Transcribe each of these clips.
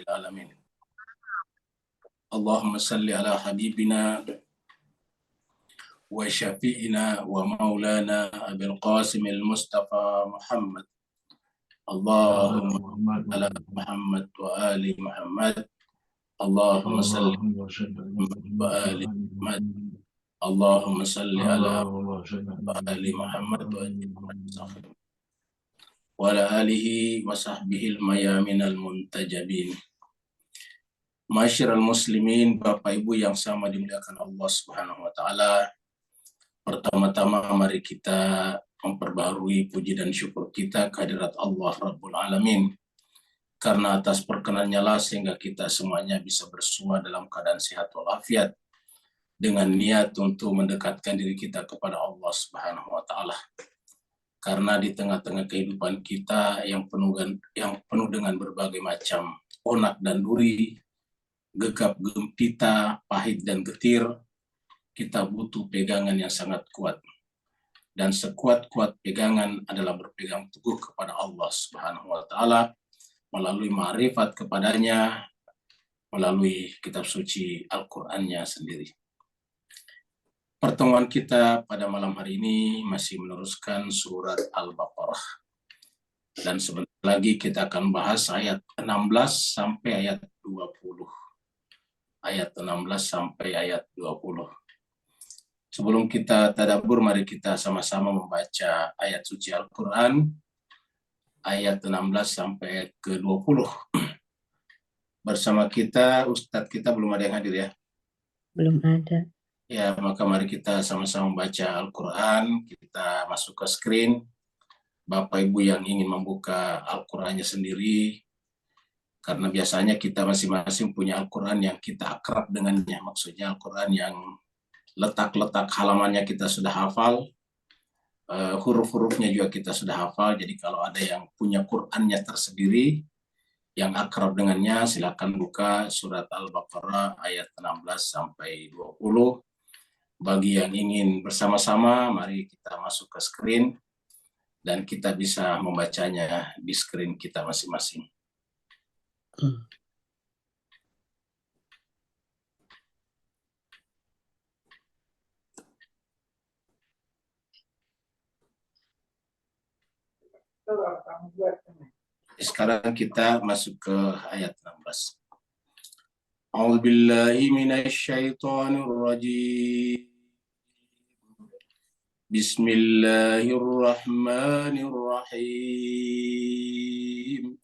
Alamin. Allahumma salli ala habibina wa syafi'ina wa maulana Abil Qasim al-Mustafa Muhammad. Allahumma ala Muhammad wa ali Muhammad. Allahumma salli wa ali Muhammad. Allahumma salli ala wa ali Muhammad wa ala alihi wa sahbihi al-mayamin al-muntajabin. Masyiral muslimin, Bapak Ibu yang sama dimuliakan Allah Subhanahu wa taala. Pertama-tama mari kita memperbaharui puji dan syukur kita kehadirat Allah Rabbul Alamin. Karena atas perkenannya lah sehingga kita semuanya bisa bersua dalam keadaan sehat walafiat dengan niat untuk mendekatkan diri kita kepada Allah Subhanahu wa taala. Karena di tengah-tengah kehidupan kita yang penuh dengan berbagai macam onak dan duri, gegap gempita, pahit dan getir, kita butuh pegangan yang sangat kuat. Dan sekuat-kuat pegangan adalah berpegang teguh kepada Allah Subhanahu wa taala melalui ma'rifat kepadanya, melalui kitab suci Al-Qur'annya sendiri. Pertemuan kita pada malam hari ini masih meneruskan surat Al-Baqarah. Dan sebentar lagi kita akan bahas ayat 16 sampai ayat 20. Ayat 16 sampai ayat 20. Sebelum kita tadabbur, mari kita sama-sama membaca ayat suci Al-Quran, ayat 16 sampai ayat ke-20. Bersama kita, Ustadz kita belum ada yang hadir ya? Belum ada. Ya, maka mari kita sama-sama membaca Al-Quran, kita masuk ke screen. Bapak Ibu yang ingin membuka Al-Qurannya sendiri, karena biasanya kita masing-masing punya Al-Quran yang kita akrab dengannya. Maksudnya Al-Quran yang letak-letak halamannya kita sudah hafal, huruf-hurufnya juga kita sudah hafal. Jadi kalau ada yang punya Qurannya tersendiri, yang akrab dengannya, silakan buka surat Al-Baqarah ayat 16 sampai 20. Bagi yang ingin bersama-sama, mari kita masuk ke screen, dan kita bisa membacanya di screen kita masing-masing. Sekarang kita masuk ke ayat 16. A'udzubillahi minasyaitonirrajim. Bismillahirrahmanirrahim.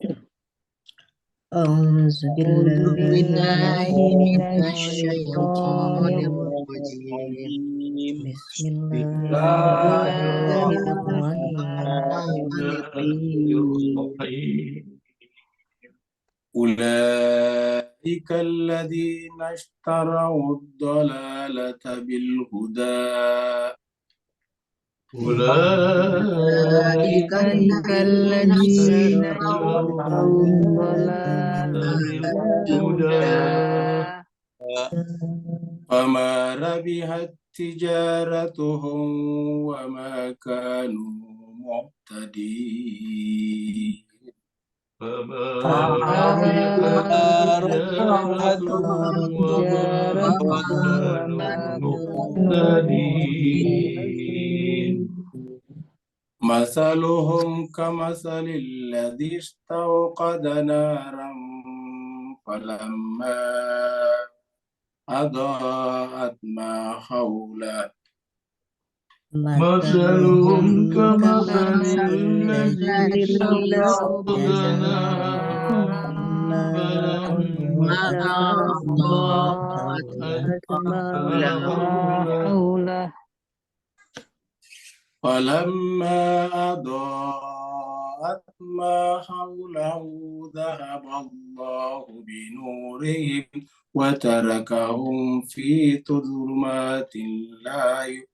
A'udzubillahi minasyaitonirrajim. Bismillahirrahmanirrahim. Ulaika alladhina ishtaraw ad-dalalata bil huda. Ulaika alladhina ishtaraw ad-dalalata bil huda. Fama rabihat tijaratuhum wa ma kanu muhtadin. Masaluhum kamasalil ladzi istawqada naran falamma adaa'at ma hawla. Masaluhum kamasalil ladzi istawqada naran falamma adaa'at ma hawlahu dhahaba Allahu binurihim wa tarakahum fi dhulumatin la yubsirun.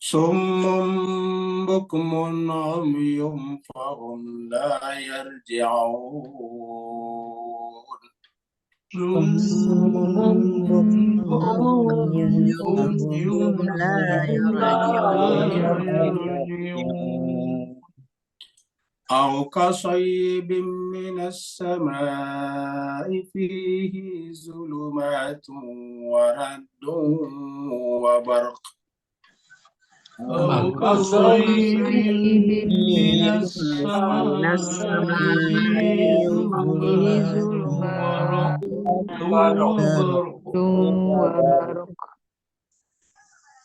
Summum bukmun umyum fahum la yarji'un. لا يرجعون أو كصيب من السماء فيه ظلمات ورعد وبرق أو كصيب من من السماء السماء فيه فيه ظلمات ظلمات ورعد وبرق وبرق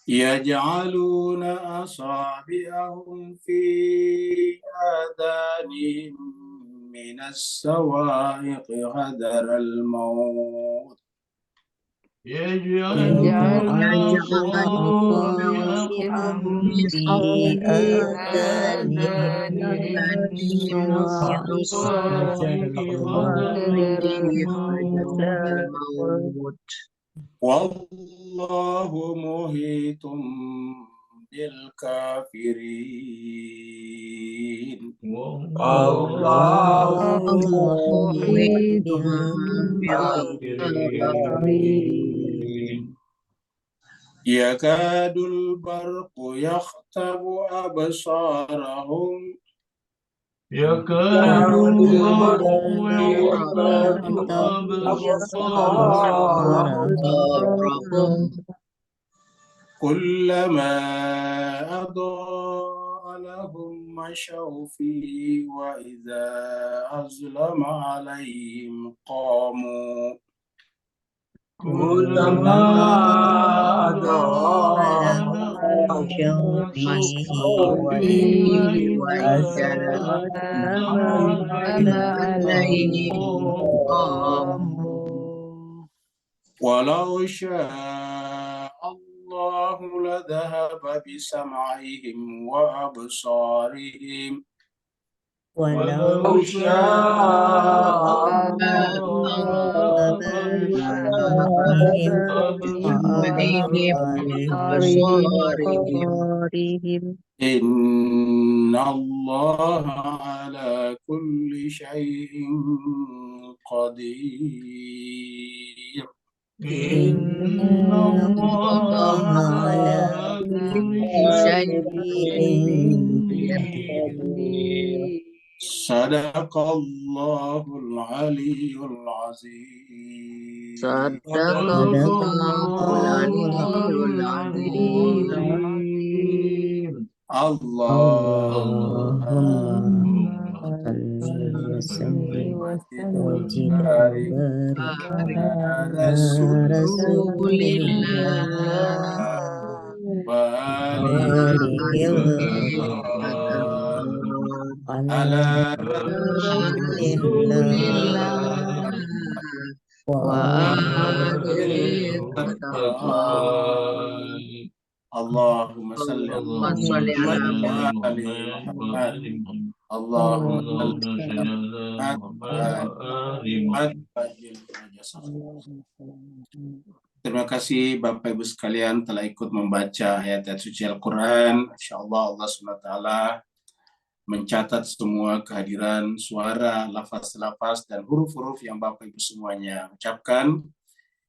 يجعلون أصابعهم في آذانهم من الصواعق حذر الموت يجعلون أصابعهم في في آذانهم آذانهم من من الصواعق حذر الموت الموت والله محيط بالكافرين والله محيط محيط بالكافرين بالكافرين يكاد البرق يخطف أبصارهم يكاد البرق يخطف أبصارهم كلما أضاء لهم مشوا فيه وإذا أظلم عليهم قاموا كلما أضاء لهم لهم مشوا مشوا فيه فيه وإذا وإذا أظلم عليهم عليهم قاموا قاموا ولو شاء الله لذهب بسمعهم وأبصارهم ولو شاء الله بسمعهم لذهب بسمعهم وأبصارهم إن الله على كل شيء قدير إن إن الله الله على على كل كل شيء شيء قدير قدير صدق الله العلي العظيم. صدق صدق الله الله العلي العلي العظيم العظيم اللهم اللهم صل صل وسلم وسلم وزد وزد وبارك وبارك على على رسول رسول الله الله وآله وآله وصحبه وصحبه على على رسول رسول الله الله وآله وصحبه. وآله اللهم صل على اللهم اللهم صل صل على محمد على وآل محمد محمد. وآل محمد اللهم صل اللهم صل على على محمد محمد وآل وآل محمد. محمد Terima kasih Bapak Ibu sekalian telah ikut membaca ayat-ayat suci Al-Quran. InsyaAllah Allah SWT mencatat semua kehadiran suara, lafaz-lafaz, dan huruf-huruf yang Bapak Ibu semuanya ucapkan,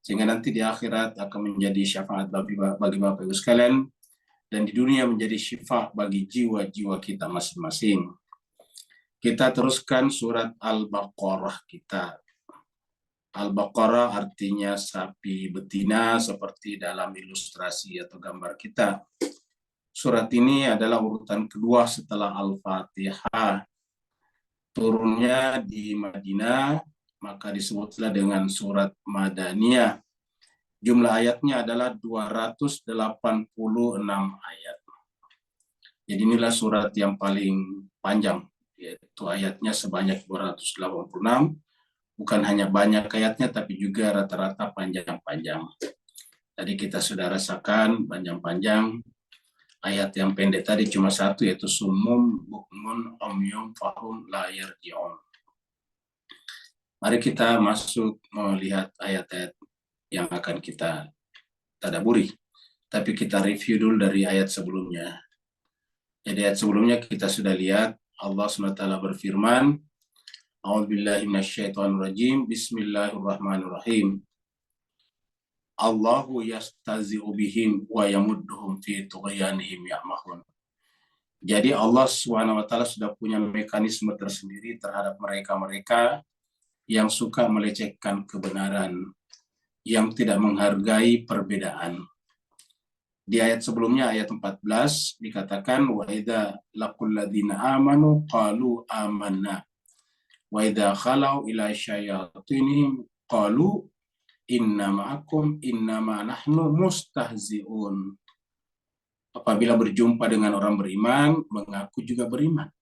sehingga nanti di akhirat akan menjadi syafaat bagi Bapak Ibu sekalian, dan di dunia menjadi syifa bagi jiwa-jiwa kita masing-masing. Kita teruskan surat Al-Baqarah kita. Al-Baqarah artinya sapi betina seperti dalam ilustrasi atau gambar kita. Surat ini adalah urutan kedua setelah Al-Fatihah. Turunnya di Madinah, maka disebutlah dengan surat Madaniyah. Jumlah ayatnya adalah 286 ayat. Jadi inilah surat yang paling panjang, yaitu ayatnya sebanyak 286. Bukan hanya banyak ayatnya, tapi juga rata-rata panjang-panjang. Tadi kita sudah rasakan panjang-panjang. Ayat yang pendek tadi cuma satu, yaitu sumum bukmun umyum fahum la yarji'un. Mari kita masuk melihat ayat-ayat yang akan kita tadaburi. Tapi kita review dulu dari ayat sebelumnya. Jadi ayat sebelumnya kita sudah lihat Allah SWT berfirman, A'udzubillahi minasyaitonirrajim, Bismillahirrahmanirrahim. Allahu yastazi'u bihim wa yamudduhum fi tughyanihim ya'mahun. Jadi Allah SWT sudah punya mekanisme tersendiri terhadap mereka-mereka yang suka melecehkan kebenaran, yang tidak menghargai perbedaan. Di ayat sebelumnya, ayat 14, dikatakan, wa idza laqul ladzina amanu qalu amanna wa idza khalau ila syayatinihim qalu inna ma'akum innama nahnu mustahzi'un. Apabila berjumpa dengan orang beriman, mengaku juga beriman.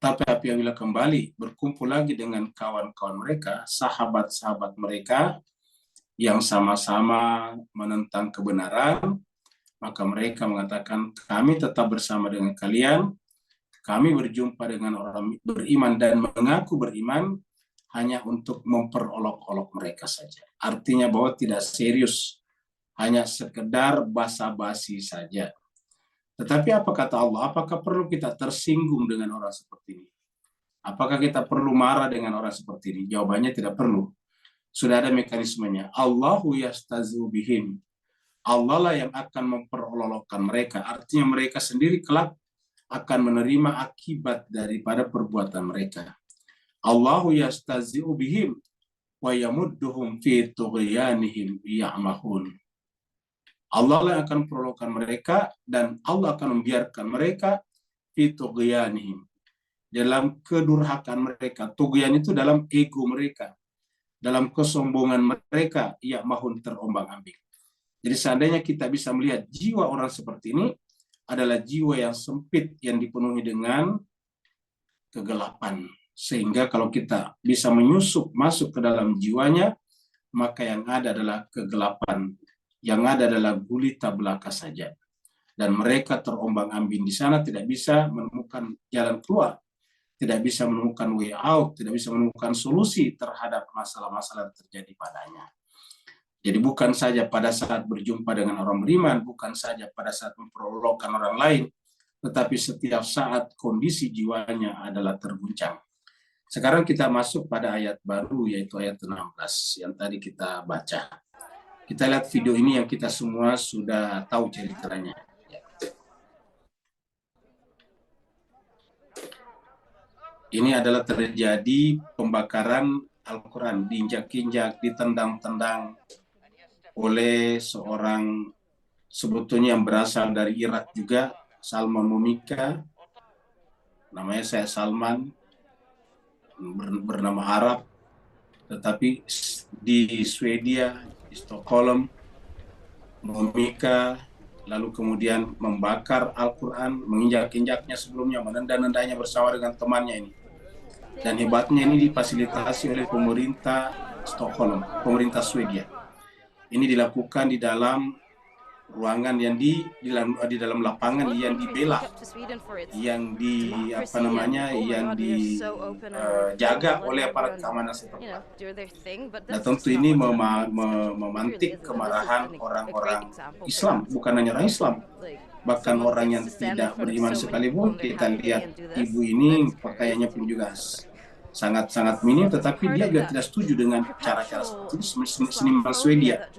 Tapi apabila kembali berkumpul lagi dengan kawan-kawan mereka, sahabat-sahabat mereka yang sama-sama menentang kebenaran, maka mereka mengatakan, kami tetap bersama dengan kalian, kami berjumpa dengan orang beriman dan mengaku beriman hanya untuk memperolok-olok mereka saja. Artinya bahwa tidak serius, hanya sekedar basa-basi saja. Tetapi apa kata Allah? Apakah perlu kita tersinggung dengan orang seperti ini? Apakah kita perlu marah dengan orang seperti ini? Jawabannya tidak perlu. Sudah ada mekanismenya. Allahu yastazi'u bihim. Allah lah yang akan memperolok-olokkan mereka. Artinya mereka sendiri kelak akan menerima akibat daripada perbuatan mereka. Allahu yastazi'u bihim wa yamudduhum fi tughyanihim ya'mahun. Allah lah yang akan memperolokkan mereka dan Allah akan membiarkan mereka fi tughyanihim, dalam kedurhakaan mereka. Tughyan itu dalam ego mereka, dalam kesombongan mereka, ya'mahun, terombang-ambing. Jadi seandainya kita bisa melihat jiwa orang seperti ini adalah jiwa yang sempit, yang dipenuhi dengan kegelapan. Sehingga kalau kita bisa menyusup masuk ke dalam jiwanya, maka yang ada adalah kegelapan. Yang ada adalah gulita belaka saja. Dan mereka terombang-ambing di sana, tidak bisa menemukan jalan keluar, tidak bisa menemukan way out, tidak bisa menemukan solusi terhadap masalah-masalah yang terjadi padanya. Jadi bukan saja pada saat berjumpa dengan orang beriman, bukan saja pada saat memperolokkan orang lain, tetapi setiap saat kondisi jiwanya adalah terguncang. Sekarang kita masuk pada ayat baru, yaitu ayat 16 yang tadi kita baca. Kita lihat video ini yang kita semua sudah tahu ceritanya. Ini adalah terjadi pembakaran Al-Quran, diinjak-injak, ditendang-tendang oleh seorang sebetulnya yang berasal dari Irak juga, Salman Momika. Namanya saya Salman, bernama Arab, tetapi di Swedia, di Stockholm, Momika lalu kemudian membakar Al-Quran, menginjak-injaknya sebelumnya, menendang-nendangnya bersama dengan temannya ini. Dan hebatnya ini difasilitasi oleh pemerintah Stockholm, pemerintah Swedia. Ini dilakukan di dalam ruangan yang di dalam lapangan yang dibela, yang dijaga oleh aparat keamanan setempat. Nah tentu ini memantik kemarahan orang-orang Islam, bukan hanya orang Islam, bahkan orang yang tidak beriman sekalipun. Kita lihat ibu ini pakaiannya pun juga sangat-sangat minim, tetapi dia juga tidak setuju dengan cara-cara seperti itu, seniman Swedia.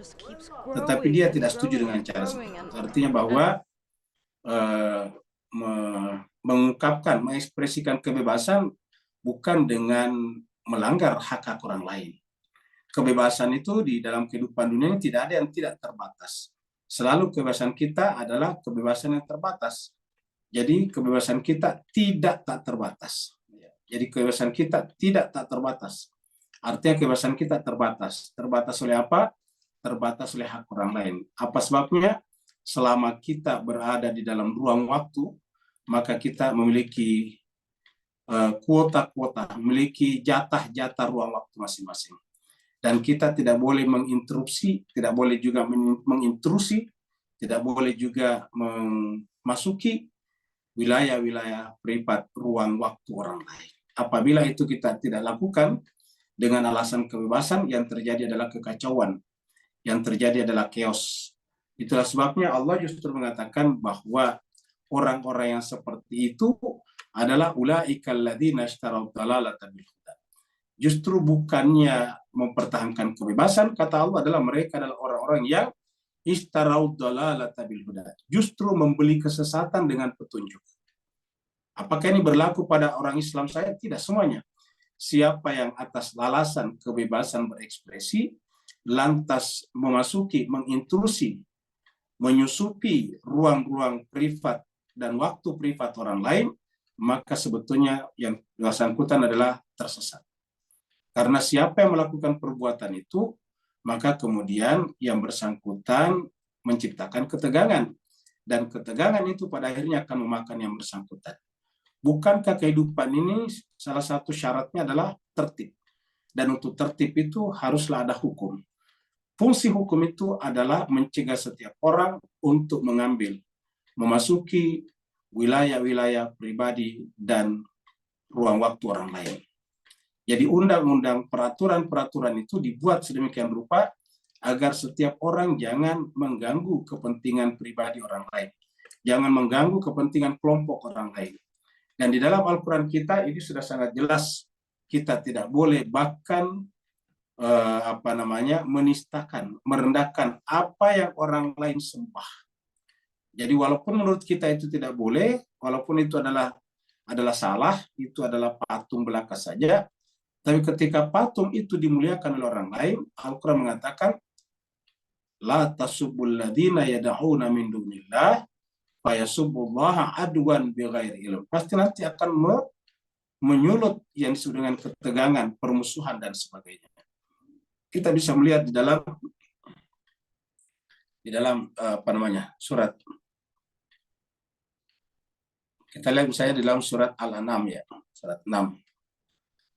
Tetapi dia tidak setuju dengan cara seperti itu. Artinya bahwa mengungkapkan, mengekspresikan kebebasan bukan dengan melanggar hak-hak orang lain. Kebebasan itu di dalam kehidupan dunia ini tidak ada yang tidak terbatas. Selalu kebebasan kita adalah kebebasan yang terbatas. Jadi kebebasan kita tidak tak terbatas. Jadi kebebasan kita tidak tak terbatas. Artinya kebebasan kita terbatas. Terbatas oleh apa? Terbatas oleh hak orang lain. Apa sebabnya? Selama kita berada di dalam ruang waktu, maka kita memiliki kuota-kuota, memiliki jatah-jatah ruang waktu masing-masing. Dan kita tidak boleh menginterupsi, tidak boleh juga mengintrusi, tidak boleh juga memasuki wilayah-wilayah privat ruang waktu orang lain. Apabila itu kita tidak lakukan dengan alasan kebebasan, yang terjadi adalah kekacauan, yang terjadi adalah chaos. Itulah sebabnya Allah justru mengatakan bahwa orang-orang yang seperti itu adalah ulaikal ladzina ishtaraw dhalalata bil huda. Justru bukannya mempertahankan kebebasan, kata Allah adalah mereka adalah orang-orang yang ishtaraw dhalalata bil huda. Justru membeli kesesatan dengan petunjuk. Apakah ini berlaku pada orang Islam saya? Tidak semuanya. Siapa yang atas alasan kebebasan berekspresi lantas memasuki, mengintrusi, menyusupi ruang-ruang privat dan waktu privat orang lain, maka sebetulnya yang bersangkutan adalah tersesat. Karena siapa yang melakukan perbuatan itu, maka kemudian yang bersangkutan menciptakan ketegangan. Dan ketegangan itu pada akhirnya akan memakan yang bersangkutan. Bukankah kehidupan ini salah satu syaratnya adalah tertib? Dan untuk tertib itu haruslah ada hukum. Fungsi hukum itu adalah mencegah setiap orang untuk mengambil, memasuki wilayah-wilayah pribadi dan ruang waktu orang lain. Jadi undang-undang, peraturan-peraturan itu dibuat sedemikian rupa agar setiap orang jangan mengganggu kepentingan pribadi orang lain. Jangan mengganggu kepentingan kelompok orang lain. Dan di dalam Al-Quran kita ini sudah sangat jelas, kita tidak boleh bahkan menistakan, merendahkan apa yang orang lain sembah. Jadi walaupun menurut kita itu tidak boleh, walaupun itu adalah salah, itu adalah patung belaka saja, tapi ketika patung itu dimuliakan oleh orang lain, Al-Quran mengatakan, la tasubbul ladzina yad'una min dunillah fayasubbullaha adwan bighairi ilm. Pasti nanti akan menyulut yang disebut dengan ketegangan, permusuhan dan sebagainya. Kita bisa melihat di dalam surat. Kita lihat misalnya di dalam surat Al-An'am ya, surat 6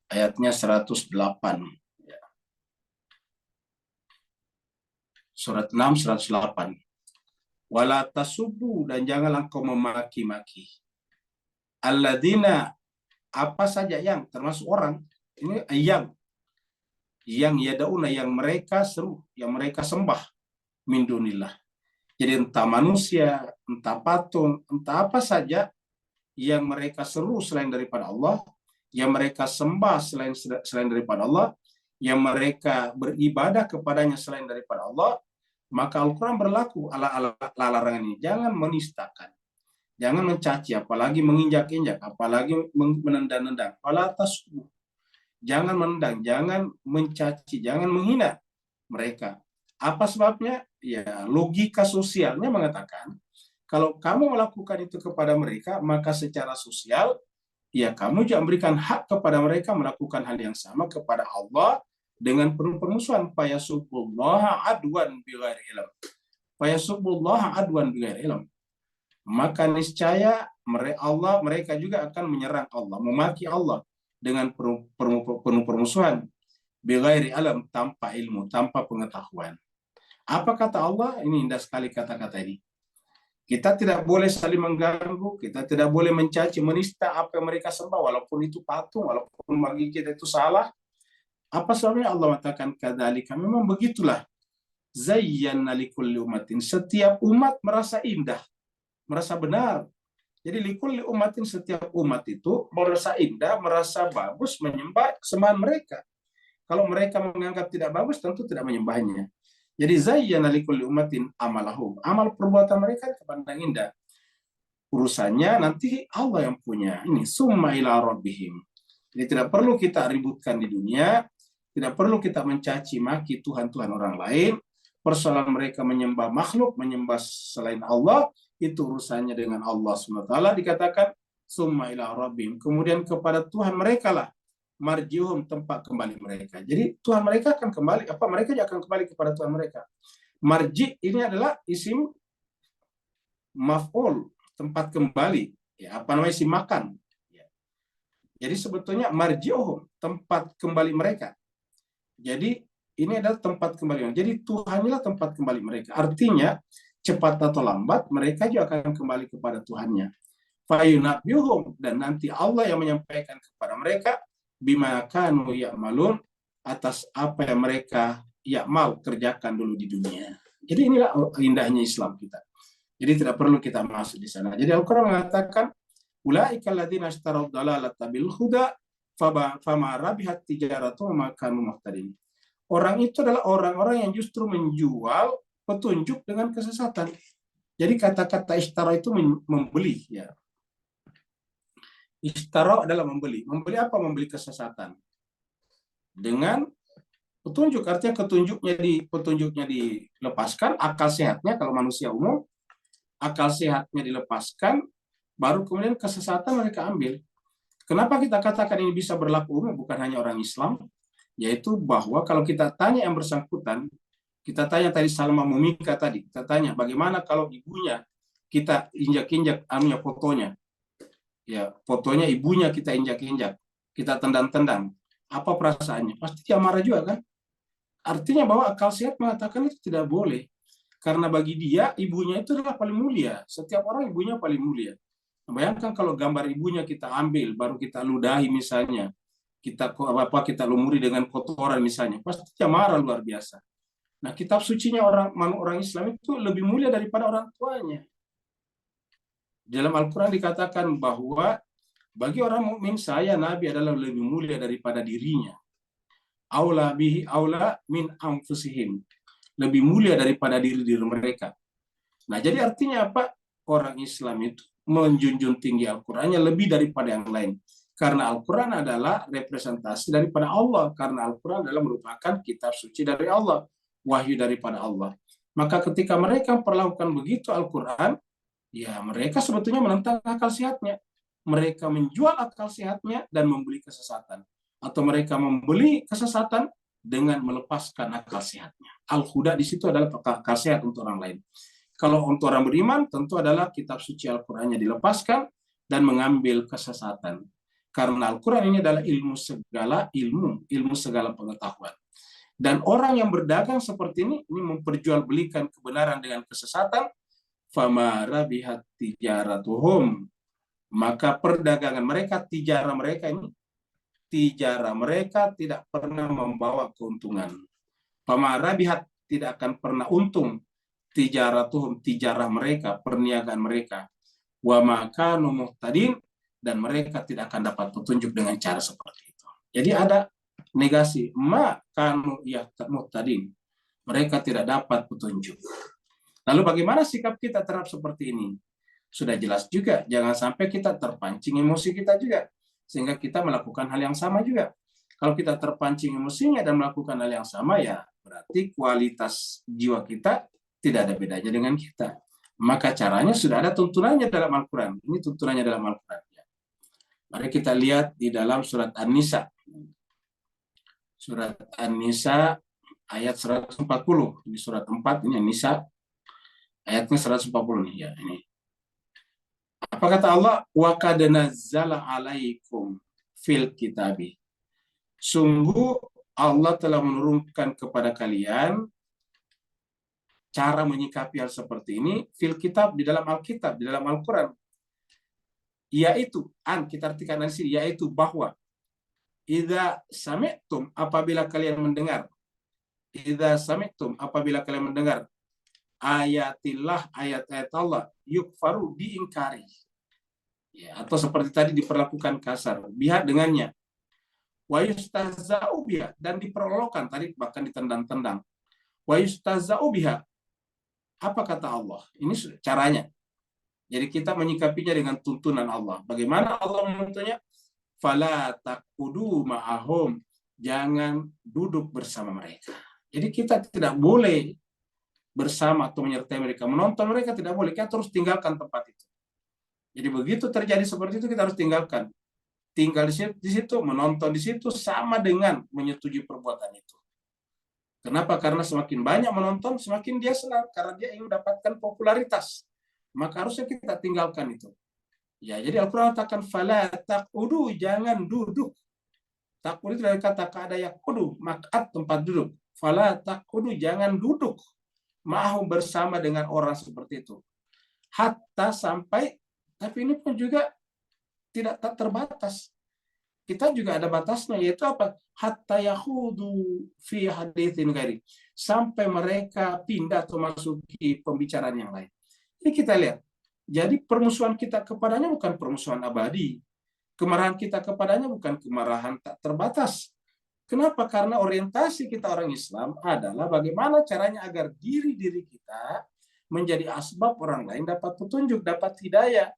ayatnya 108 ya. Surat 6 108. Wala tasubbu, dan janganlah engkau memaki-maki alladzina, apa saja yang, termasuk orang ini, yang yadauna, yang mereka seru, yang mereka sembah min dunillah. Jadi entah manusia, entah patung, entah apa saja yang mereka seru selain daripada Allah, yang mereka sembah selain daripada Allah, yang mereka beribadah kepadanya selain daripada Allah, maka Al-Quran berlaku ala larangan ini. Jangan menistakan, jangan mencaci, apalagi menginjak-injak, apalagi menendang-nendang. Wala tasbu, jangan menendang, jangan mencaci, jangan menghina mereka. Apa sebabnya? Ya, logika sosialnya mengatakan, kalau kamu melakukan itu kepada mereka, maka secara sosial, ya kamu juga memberikan hak kepada mereka melakukan hal yang sama kepada Allah dengan penuh permusuhan. Fayasubbullaha adwan bighairi ilm. Fayasubbullaha adwan bighairi ilm. Maka niscaya mereka juga akan menyerang Allah, memaki Allah dengan penuh permusuhan. Bighairi ilm, tanpa ilmu, tanpa pengetahuan. Apa kata Allah? Ini indah sekali kata-kata ini. Kita tidak boleh saling mengganggu, kita tidak boleh mencaci, menista apa yang mereka sembah, walaupun itu patung, walaupun bagi kita itu salah. Apa sebabnya Allah mengatakan kadzalika? Memang begitulah. Zayyana likulli ummatin. Setiap umat merasa indah, merasa benar. Jadi likulli ummatin, setiap umat itu merasa indah, merasa bagus menyembah kesembahan mereka. Kalau mereka menganggap tidak bagus, tentu tidak menyembahnya. Jadi zayyana likulli ummatin amalahum. Amal perbuatan mereka dipandang indah. Urusannya nanti Allah yang punya. Ini summa ila rabbihim. Jadi tidak perlu kita ributkan di dunia, tidak perlu kita mencaci maki Tuhan-Tuhan orang lain. Persoalan mereka menyembah makhluk, menyembah selain Allah, itu urusannya dengan Allah SWT. Dikatakan summa ila rabbihim. Kemudian kepada Tuhan mereka lah marji'uhum, tempat kembali mereka. Jadi Tuhan mereka akan kembali, mereka juga akan kembali kepada Tuhan mereka. Marji ini adalah isim maf'ul, tempat kembali. Ya, isim makan. Ya. Jadi sebetulnya marji'uhum, tempat kembali mereka. Jadi ini adalah tempat kembali. Jadi Tuhan inilah tempat kembali mereka. Artinya cepat atau lambat mereka juga akan kembali kepada Tuhannya. Fayunabbiuhum, dan nanti Allah yang menyampaikan kepada mereka bima kanu ya'malun, atas apa yang mereka ya'mal, kerjakan dulu di dunia. Jadi inilah indahnya Islam kita. Jadi tidak perlu kita masuk di sana. Jadi Al-Quran mengatakan, ulaika alladzina ishtaraw dalalata bil huda fama rabihat tijaratuhum wa ma kanu muhtadin. Orang itu adalah orang-orang yang justru menjual petunjuk dengan kesesatan. Jadi kata-kata ishtara itu membeli, ya. Ishtara adalah membeli. Membeli apa? Membeli kesesatan dengan petunjuk. Artinya petunjuknya dilepaskan, akal sehatnya kalau manusia umum, akal sehatnya dilepaskan, baru kemudian kesesatan mereka ambil. Kenapa kita katakan ini bisa berlaku umum, bukan hanya orang Islam? Yaitu bahwa kalau kita tanya yang bersangkutan, kita tanya tadi Salma Mumika tadi, kita tanya bagaimana kalau ibunya kita injak-injak fotonya, ya fotonya ibunya kita injak-injak, kita tendang-tendang, apa perasaannya? Pasti dia marah juga kan? Artinya bahwa akal sehat mengatakan itu tidak boleh, karena bagi dia ibunya itu adalah paling mulia. Setiap orang ibunya paling mulia. Bayangkan kalau gambar ibunya kita ambil, baru kita ludahi misalnya, kita lumuri dengan kotoran misalnya, pasti dia marah luar biasa. Nah, kitab sucinya orang Islam itu lebih mulia daripada orang tuanya. Dalam Al-Quran dikatakan bahwa bagi orang mukmin saya Nabi adalah lebih mulia daripada dirinya. Aula bihi aula min anfusihim. Lebih mulia daripada diri-diri mereka. Nah, jadi artinya apa? Orang Islam itu menjunjung tinggi Al-Qur'annya lebih daripada yang lain. Karena Al-Quran adalah representasi daripada Allah. Karena Al-Quran adalah merupakan kitab suci dari Allah. Wahyu daripada Allah. Maka ketika mereka perlakukan begitu Al-Quran, ya mereka sebetulnya menentang akal sehatnya. Mereka menjual akal sehatnya dan membeli kesesatan. Atau mereka membeli kesesatan dengan melepaskan akal sehatnya. Al-Huda di situ adalah akal sehat untuk orang lain. Kalau untuk orang beriman, tentu adalah kitab suci Al-Qurannya dilepaskan dan mengambil kesesatan. Karena Al-Quran ini adalah ilmu segala pengetahuan. Dan orang yang berdagang seperti ini memperjualbelikan kebenaran dengan kesesatan, fama rabihat tijaratuhum, maka perdagangan mereka, tijara mereka tidak pernah membawa keuntungan. Fama rabihat, tidak akan pernah untung, tijaratuhum, tijarah mereka, perniagaan mereka, wa ma kanu muhtadin, dan mereka tidak akan dapat petunjuk dengan cara seperti itu. Jadi ada negasi, ma kanu muhtadin, mereka tidak dapat petunjuk. Lalu bagaimana sikap kita terhadap seperti ini? Sudah jelas juga, jangan sampai kita terpancing emosi kita juga, sehingga kita melakukan hal yang sama juga. Kalau kita terpancing emosinya dan melakukan hal yang sama, ya berarti kualitas jiwa kita tidak ada bedanya dengan kita. Maka caranya sudah ada tuntunannya dalam Al-Quran. Ini tuntunannya dalam Al-Quran. Mari kita lihat di dalam surat An-Nisa. Surat An-Nisa ayat 140. Ini surat 4, ini An-Nisa. Ayatnya 140 nih ya, ini. Apa kata Allah? Wa qad nazzala 'alaikum fil kitabi. Sungguh Allah telah menurunkan kepada kalian cara menyikapi hal seperti ini fil kitab, di dalam Alkitab, di dalam Al-Quran. Yaitu, kita artikan di sini, yaitu bahwa idza sami'tum, apabila kalian mendengar, idza sami'tum, apabila kalian mendengar ayatillah, ayat-ayat Allah, yukfaru, diingkari. Ya, atau seperti tadi diperlakukan kasar, biha dengannya. Wa yustahza'u biha, dan diperolokkan, tadi bahkan ditendang-tendang. Wa yustahza'u biha. Apa kata Allah? Ini caranya. Jadi kita menyikapinya dengan tuntunan Allah. Bagaimana Allah menuntunnya? Fala taqudu ma'ahum, jangan duduk bersama mereka. Jadi kita tidak boleh bersama atau menyertai mereka, menonton mereka tidak boleh. Kita harus tinggalkan tempat itu. Jadi begitu terjadi seperti itu, kita harus tinggalkan. Tinggal di situ, menonton di situ, sama dengan menyetujui perbuatan itu. Kenapa? Karena semakin banyak menonton, semakin dia senang, karena dia ingin mendapatkan popularitas. Maka harusnya kita tinggalkan itu. Ya, jadi Al-Quran katakan fala taqudu, jangan duduk. Taqud itu dari kata kada yaqudu, maq'ad, tempat duduk. Fala taqudu, jangan duduk mau bersama dengan orang seperti itu. Hatta sampai, tapi ini pun juga tidak terbatas. kita juga ada batasnya, yaitu apa? Hatta yakhudu fi haditsin ghairi. Sampai mereka pindah atau masuki pembicaraan yang lain. Ini kita lihat. Jadi permusuhan kita kepadanya bukan permusuhan abadi. Kemarahan kita kepadanya bukan kemarahan tak terbatas. Kenapa? Karena orientasi kita orang Islam adalah bagaimana caranya agar diri-diri kita menjadi asbab orang lain dapat petunjuk, dapat hidayah.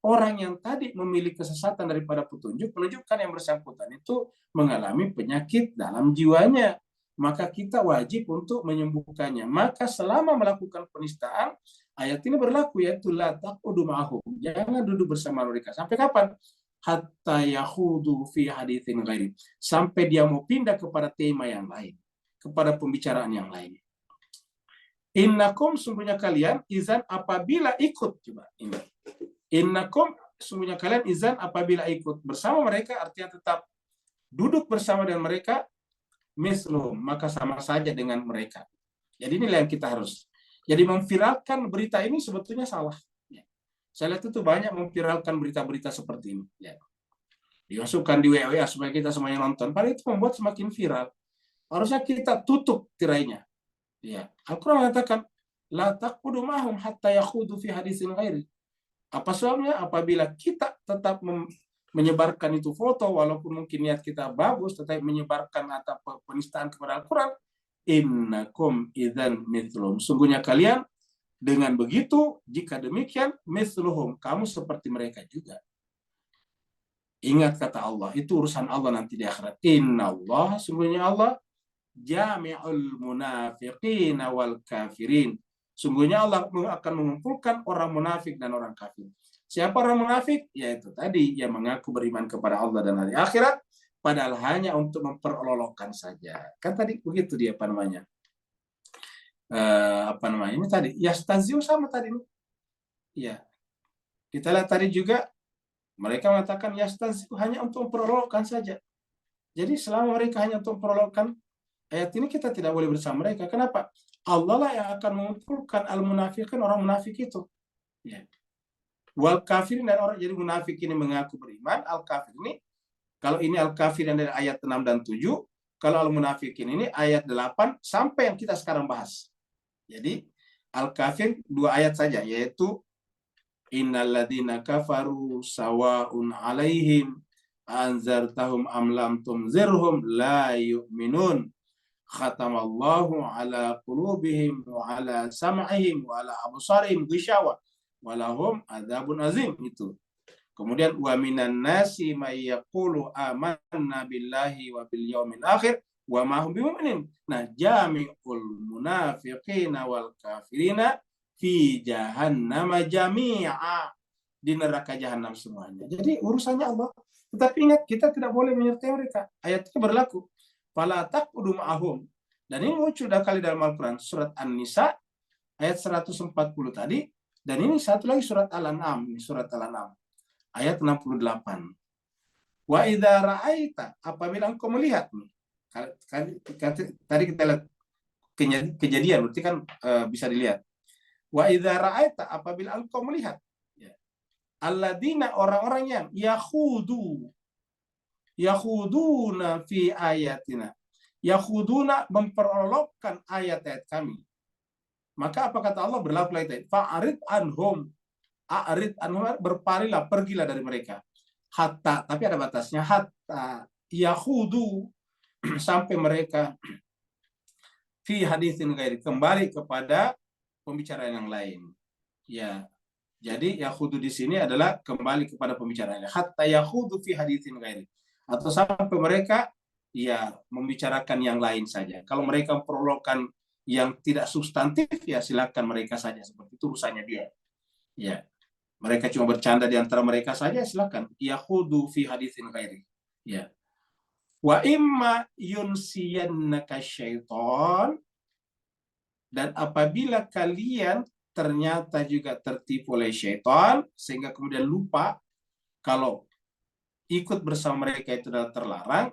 Orang yang tadi memilih kesesatan daripada petunjuk menunjukkan yang bersangkutan itu mengalami penyakit dalam jiwanya. Maka kita wajib untuk menyembuhkannya. Maka selama melakukan penistaan, ayat ini berlaku, yaitu la taqudu ma'ahum. Jangan duduk bersama mereka. Sampai kapan? Hatta yakhudu fi haditsin ghairi. Sampai dia mau pindah kepada tema yang lain, kepada pembicaraan yang lain. Innakum, sungguhnya kalian, izan apabila ikut, coba ini. Innakum, sungguhnya kalian, izan apabila ikut bersama mereka, artinya tetap duduk bersama dengan mereka, mislum, maka sama saja dengan mereka. Jadi inilah yang kita harus. Jadi memviralkan berita ini sebetulnya salah. Saya lihat itu banyak memviralkan berita-berita seperti ini. Dimasukkan di WA supaya kita semuanya nonton. Padahal itu membuat semakin viral. Harusnya kita tutup tirainya. Al-Quran mengatakan, la taqudu ma'hum hatta yakhudu fi haditsin ghairi. Apa sebabnya? Apabila kita tetap menyebarkan itu foto, walaupun mungkin niat kita bagus, tetapi menyebarkan atau penistaan kepada Al-Quran, innakum idzan mithlum. Sungguhnya kalian dengan begitu, jika demikian, mithluhum, kamu seperti mereka juga. Ingat kata Allah, itu urusan Allah nanti di akhirat. Inna Allah, sungguhnya Allah, jami'ul munafiqina wal kafirin. Sungguhnya Allah akan mengumpulkan orang munafik dan orang kafir. Siapa orang munafik? Yaitu tadi yang mengaku beriman kepada Allah dan hari akhirat, padahal hanya untuk memperolok-olokkan saja. Kan tadi begitu dia ini tadi yastaziu sama tadi ini. Ya. Kita lihat tadi juga mereka mengatakan yastaziu hanya untuk memperolok-olokkan saja. Jadi selama mereka hanya untuk memperolok-olokkan, ayat ini kita tidak boleh bersama mereka. Kenapa? Allah lah yang akan mengumpulkan al-munafiqin, orang munafik itu. Ya. Wal kafirin, dan orang jadi munafik ini mengaku beriman, al-kafir ini, kalau ini al-kafir yang dari ayat 6 dan 7, kalau al-munafikin ini ayat 8 sampai yang kita sekarang bahas. Jadi al-kafir 2 ayat saja, yaitu innalladzina kafaru sawa'un alaihim anzartahum am lam tunzirhum la yu'minun khatamallahu ala qulubihim wa ala sam'ihim wa ala absarihim ghishawa wa lahum adzabun azim. Itu. Kemudian wa minan nasi may yaqulu amanna billahi wa bil yaumil akhir wa ma hum bimu'minin. Nah, jami'ul munafiqina wal kafirina fi jahannama jami'a, di neraka jahanam semuanya. Jadi urusannya Allah. Tetapi ingat, kita tidak boleh menyertai mereka. Ayat itu berlaku. Fala taqudu ma'ahum. Dan ini muncul dah kali dalam Al-Quran. Surat An-Nisa ayat 140 tadi. Dan ini satu lagi surat Al-An'am. Ini surat Al-An'am ayat 68. Wa idza ra'aita, apabila engkau melihat nih. Tadi kita lihat kejadian, berarti kan bisa dilihat. Wa idza ra'aita, apabila engkau melihat, ya. Alladzina, orang-orang yang yakhuduna fi ayatina. Yakhuduna, memperolokkan ayat-ayat kami. Maka apa kata Allah? Berlaku lagi. Fa'arid anhum. A'rid anhum, berparilah, pergilah dari mereka. Hatta, tapi ada batasnya. Hatta yakhudu, sampai mereka fi haditsin ghairi, kembali kepada pembicaraan yang lain. Ya. Jadi yakhudu di sini adalah kembali kepada pembicaraan. Hatta yakhudu fi haditsin ghairi. Atau sampai mereka ya membicarakan yang lain saja. Kalau mereka memperolokkan yang tidak substantif, ya silakan mereka saja, seperti itu urusannya dia. Ya. Mereka cuma bercanda di antara mereka saja, silakan. Yakhudu fi haditsin ghairi. Ya. Wa imma yunsiyannaka syaitan, dan apabila kalian ternyata juga tertipu oleh syaitan sehingga kemudian lupa kalau ikut bersama mereka itu adalah terlarang,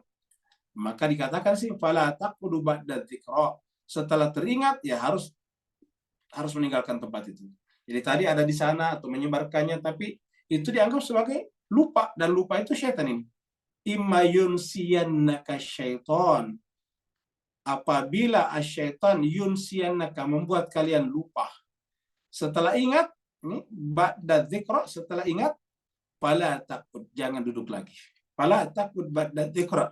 maka dikatakan sih fala taqudu ba'da dzikra, setelah teringat ya harus meninggalkan tempat itu. Jadi tadi ada di sana atau menyebarkannya, tapi itu dianggap sebagai lupa, dan lupa itu syaitan ini. imma yunsiyannaka syaitan, apabila asyaitan yunsiyannaka, membuat kalian lupa setelah ingat, ini ba'da dzikra, setelah ingat, fala takut, jangan duduk lagi. Fala takut ba'da dzikra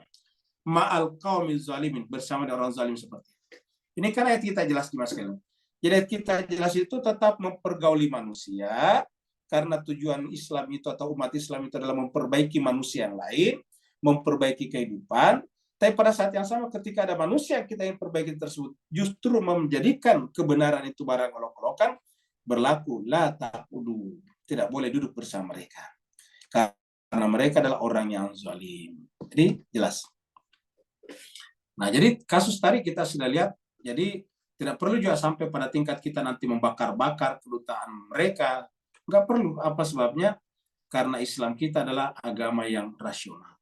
ma'al qaumi zalimin, bersama dengan orang zalim seperti itu. Ini kan ayat kita jelas di sekalian. Jadi ayat kita jelas itu tetap mempergauli manusia, karena tujuan Islam itu atau umat Islam itu adalah memperbaiki manusia yang lain, memperbaiki kehidupan. Tapi pada saat yang sama ketika ada manusia yang kita ingin perbaiki tersebut justru menjadikan kebenaran itu barang olok-olokan, berlaku la taqudu, tidak boleh duduk bersama mereka karena mereka adalah orang yang zalim. Jadi jelas. Nah, jadi kasus tadi kita sudah lihat, jadi tidak perlu juga sampai pada tingkat kita nanti membakar-bakar kedutaan mereka. Nggak perlu. Apa sebabnya? Karena Islam kita adalah agama yang rasional.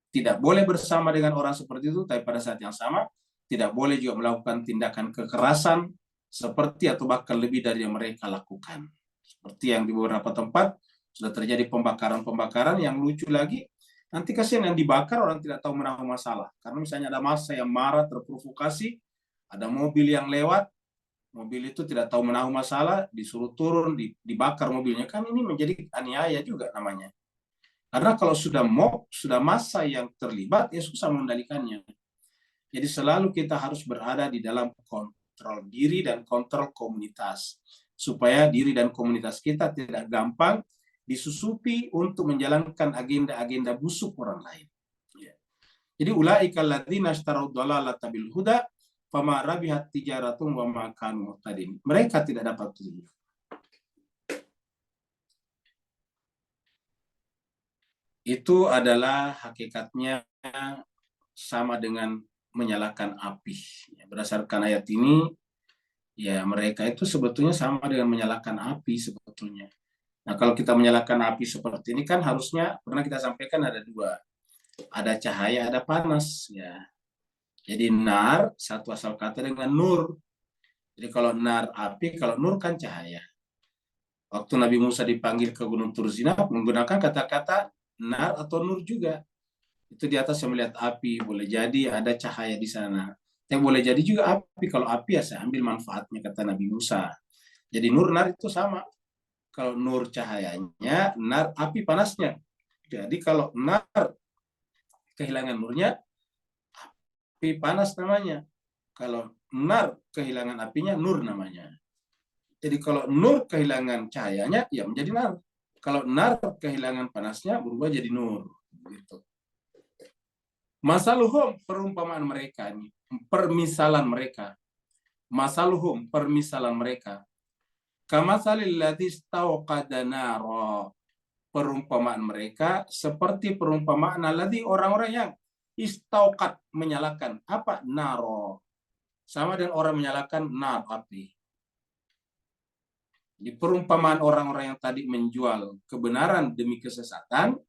Tidak boleh bersama dengan orang seperti itu, tapi pada saat yang sama tidak boleh juga melakukan tindakan kekerasan seperti atau bahkan lebih dari yang mereka lakukan. Seperti yang di beberapa tempat sudah terjadi pembakaran-pembakaran yang lucu lagi. Nanti kasihan yang dibakar orang tidak tahu menahu masalah. Karena misalnya ada massa yang marah, terprovokasi, ada mobil yang lewat, mobil itu tidak tahu menahu masalah, disuruh turun, dibakar mobilnya. Kan ini menjadi aniaya juga namanya. Karena kalau sudah mob, sudah massa yang terlibat, ya susah mengendalikannya. Jadi selalu kita harus berada di dalam kontrol diri dan kontrol komunitas. Supaya diri dan komunitas kita tidak gampang disusupi untuk menjalankan agenda-agenda busuk orang lain. Jadi ulaika alladzina ishtarau dhalalata bil huda fama rabihat tijaratum wa ma kanu muhtadin. Mereka tidak dapat petunjuk. Itu adalah hakikatnya sama dengan menyalakan api. Berdasarkan ayat ini, ya mereka itu sebetulnya sama dengan menyalakan api sebetulnya. Nah, kalau kita menyalakan api seperti ini kan harusnya, pernah kita sampaikan ada dua. Ada cahaya, ada panas. Ya. Jadi nar, satu asal kata dengan nur. Jadi kalau nar api, kalau nur kan cahaya. Waktu Nabi Musa dipanggil ke Gunung Turzina, menggunakan kata-kata nar atau nur juga. Itu di atas yang melihat api, boleh jadi ada cahaya di sana. Yang boleh jadi juga api. Kalau api ya saya ambil manfaatnya, kata Nabi Musa. Jadi nur, nar itu sama. Kalau nur cahayanya, nar api panasnya. Jadi kalau nar kehilangan nurnya, api panas namanya. Kalau nar kehilangan apinya, nur namanya. Jadi kalau nur kehilangan cahayanya, ya menjadi nar. Kalau nar kehilangan panasnya, berubah jadi nur. Gitu. Masaluhum, perumpamaan mereka ini, permisalan mereka. Masaluhum, permisalan mereka. Kamasalil ladzi istauqada nara, perumpamaan mereka seperti perumpamaan ladzi, orang-orang yang istauqat, menyalakan apa? Naro, sama dengan orang menyalakan nar, api. Di perumpamaan orang-orang yang tadi menjual kebenaran demi kesesatan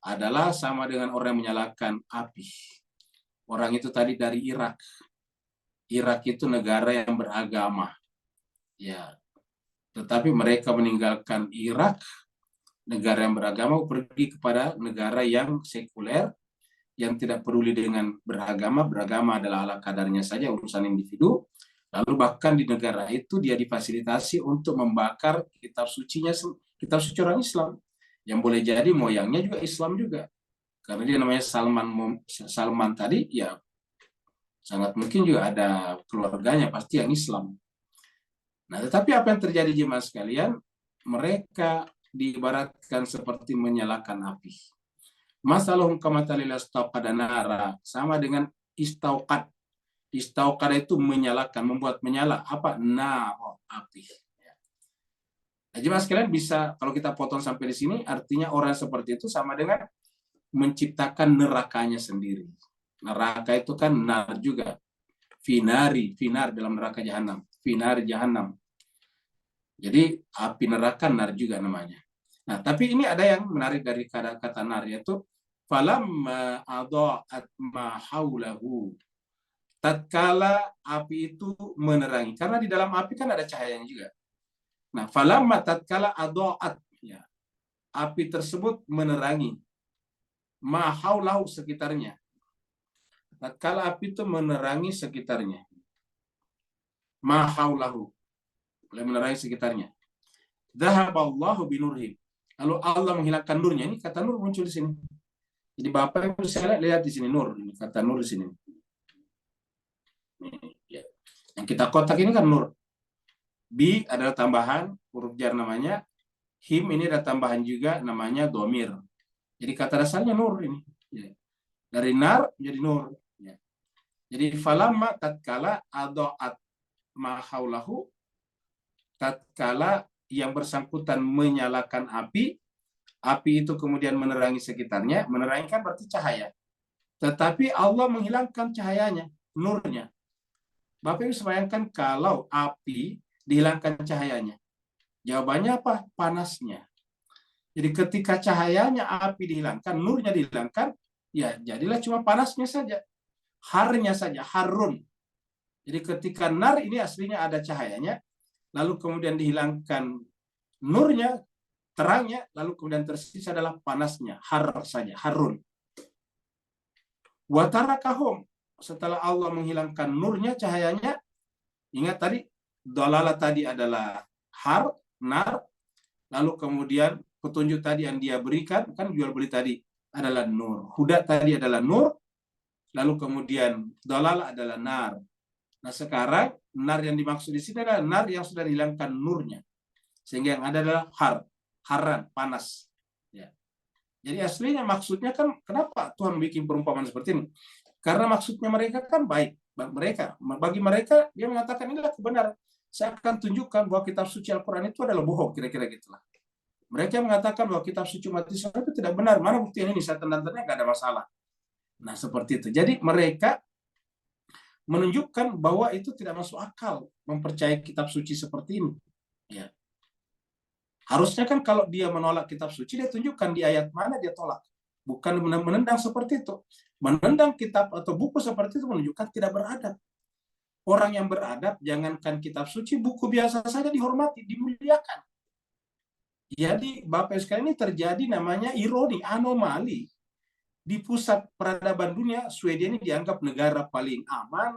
adalah sama dengan orang yang menyalakan api. Orang itu tadi dari Irak. Irak itu negara yang beragama. Ya, tetapi mereka meninggalkan Irak, negara yang beragama, pergi kepada negara yang sekuler, yang tidak peduli dengan beragama. Beragama adalah ala kadarnya saja, urusan individu. Lalu bahkan di negara itu dia difasilitasi untuk membakar kitab sucinya, kitab suci orang Islam. Yang boleh jadi moyangnya juga Islam juga. Karena dia namanya Salman tadi, ya sangat mungkin juga ada keluarganya pasti yang Islam. Nah, tetapi apa yang terjadi jemaah sekalian? Mereka diibaratkan seperti menyalakan api. Masalahum kamatalil istauqada nara, sama dengan istauqad. Istauqad itu menyalakan, membuat menyala. Apa? Naro, api. Nah, jemaah sekalian bisa, kalau kita potong sampai di sini, artinya orang seperti itu sama dengan menciptakan nerakanya sendiri. Neraka itu kan nar juga. Finar dalam neraka jahanam. Finar jahanam. Jadi api neraka nar juga namanya. Nah, tapi ini ada yang menarik dari kata nar, yaitu falamma adha'at ma haulahu. Tatkala api itu menerangi, karena di dalam api kan ada cahayanya juga. Nah, falamma tatkala adha'at, ya, api tersebut menerangi. ma haulahu sekitarnya. Tatkala api itu menerangi sekitarnya. Ma haulahu, menerangi sekitarnya. Dhahaballahu binurhim. Lalu Allah menghilangkan nurnya. Ini kata nur muncul di sini. Jadi Bapak Ibu saya lihat di sini nur. Ini kata nur di sini. Ya. Yang kita kotak ini kan nur. Bi adalah tambahan, huruf jar namanya. Him ini ada tambahan juga namanya domir. Jadi kata dasarnya nur ini. Ya. Dari nar menjadi nur. Ya. Jadi falamma tatkala adoat mahaulahu, tatkala yang bersangkutan menyalakan api itu kemudian menerangi sekitarnya. Menerangi kan berarti cahaya. Tetapi Allah menghilangkan cahayanya, nurnya. Bapak Ibu bayangkan kalau api dihilangkan cahayanya. Jawabannya apa? Panasnya. Jadi ketika cahayanya api dihilangkan, nurnya dihilangkan, ya jadilah cuma panasnya saja. Harnya saja, harun. Jadi ketika nar ini aslinya ada cahayanya, lalu kemudian dihilangkan nurnya, terangnya, lalu kemudian tersisa adalah panasnya, har saja, harun. Watarakahum, setelah Allah menghilangkan nurnya, cahayanya, ingat tadi, dolala tadi adalah har, nar, lalu kemudian petunjuk tadi yang dia berikan, kan jual beli tadi adalah nur. Huda tadi adalah nur, lalu kemudian dolala adalah nar. Nah sekarang, nar yang dimaksud di sini adalah nar yang sudah dihilangkan nurnya. Sehingga yang ada adalah haran, panas. Ya. Jadi aslinya maksudnya kan, kenapa Tuhan bikin perumpamaan seperti ini? Karena maksudnya mereka kan baik. Bagi mereka, dia mengatakan inilah kebenaran. Saya akan tunjukkan bahwa kitab suci Al-Quran itu adalah bohong, kira-kira gitulah. Mereka mengatakan bahwa kitab suci umat Islam itu tidak benar. Mana bukti ini? Saya tanda-tandanya nggak ada masalah. Nah seperti itu. Jadi mereka menunjukkan bahwa itu tidak masuk akal mempercayai kitab suci seperti ini. Ya. Harusnya kan kalau dia menolak kitab suci, dia tunjukkan di ayat mana dia tolak. Bukan menendang seperti itu. Menendang kitab atau buku seperti itu menunjukkan tidak beradab. Orang yang beradab, jangankan kitab suci, buku biasa saja dihormati, dimuliakan. Jadi Bapak sekalian, ini terjadi namanya ironi, anomali. Di pusat peradaban dunia, Swedia ini dianggap negara paling aman,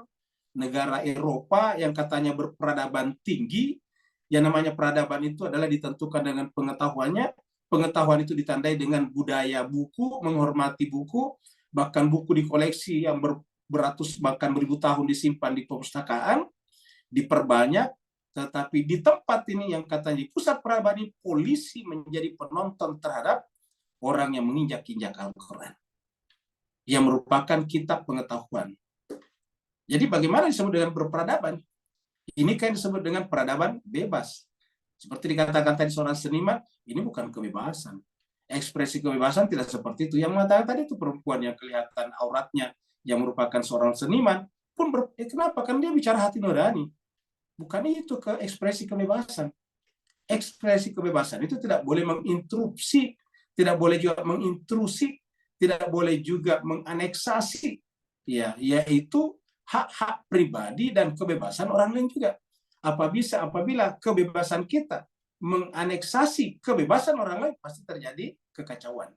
negara Eropa yang katanya berperadaban tinggi. Yang namanya peradaban itu adalah ditentukan dengan pengetahuannya. Pengetahuan itu ditandai dengan budaya buku, menghormati buku, bahkan buku di koleksi yang beratus bahkan beribu tahun disimpan di perpustakaan, diperbanyak. Tetapi di tempat ini yang katanya di pusat peradaban ini, polisi menjadi penonton terhadap orang yang menginjak-injak Al-Quran, yang merupakan kitab pengetahuan. Jadi bagaimana disebut dengan berperadaban? Ini kan disebut dengan peradaban bebas. Seperti dikatakan tadi seorang seniman, ini bukan kebebasan. Ekspresi kebebasan tidak seperti itu. Yang mengatakan tadi itu perempuan yang kelihatan auratnya, yang merupakan seorang seniman, pun kenapa? Kan dia bicara hati nurani. Bukan itu ke ekspresi kebebasan. Ekspresi kebebasan itu tidak boleh menginterupsi, tidak boleh juga mengintrusi, tidak boleh juga menganeksasi, ya, yaitu hak-hak pribadi dan kebebasan orang lain juga. Apabila kebebasan kita menganeksasi kebebasan orang lain, pasti terjadi kekacauan.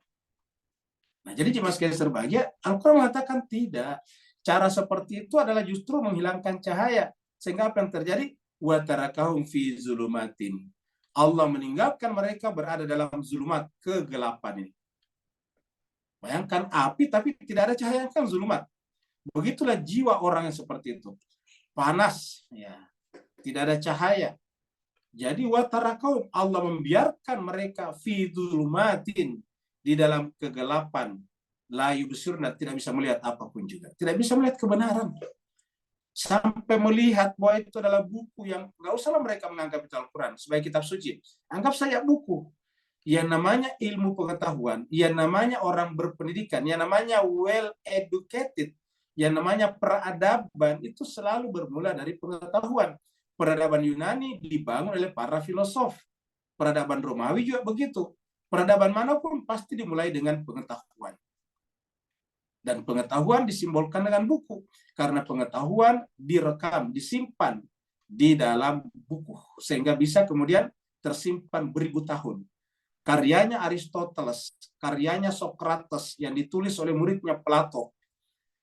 Nah, jadi jemaah sekalian berbahagia, Al-Quran mengatakan tidak. Cara seperti itu adalah justru menghilangkan cahaya. Sehingga apa yang terjadi? Wa tarakahum fi zulumatin. Allah meninggalkan mereka berada dalam zulumat, kegelapan ini. Bayangkan api tapi tidak ada cahaya, kan zulumat. Begitulah jiwa orang yang seperti itu. Panas, ya, tidak ada cahaya. Jadi watarakau, Allah membiarkan mereka fi dzulumatin, di dalam kegelapan, la yubsiruna, tidak bisa melihat apapun juga. Tidak bisa melihat kebenaran. Sampai melihat bahwa itu adalah buku yang nggak usahlah mereka menganggap itu Al-Quran sebagai kitab suci. Anggap saja buku. Yang namanya ilmu pengetahuan, yang namanya orang berpendidikan, yang namanya well educated, yang namanya peradaban itu selalu bermula dari pengetahuan. Peradaban Yunani dibangun oleh para filosof. Peradaban Romawi juga begitu. Peradaban manapun pasti dimulai dengan pengetahuan. Dan pengetahuan disimbolkan dengan buku. Karena pengetahuan direkam, disimpan di dalam buku. Sehingga bisa kemudian tersimpan beribu tahun. karyanya Aristoteles, karyanya Socrates yang ditulis oleh muridnya Plato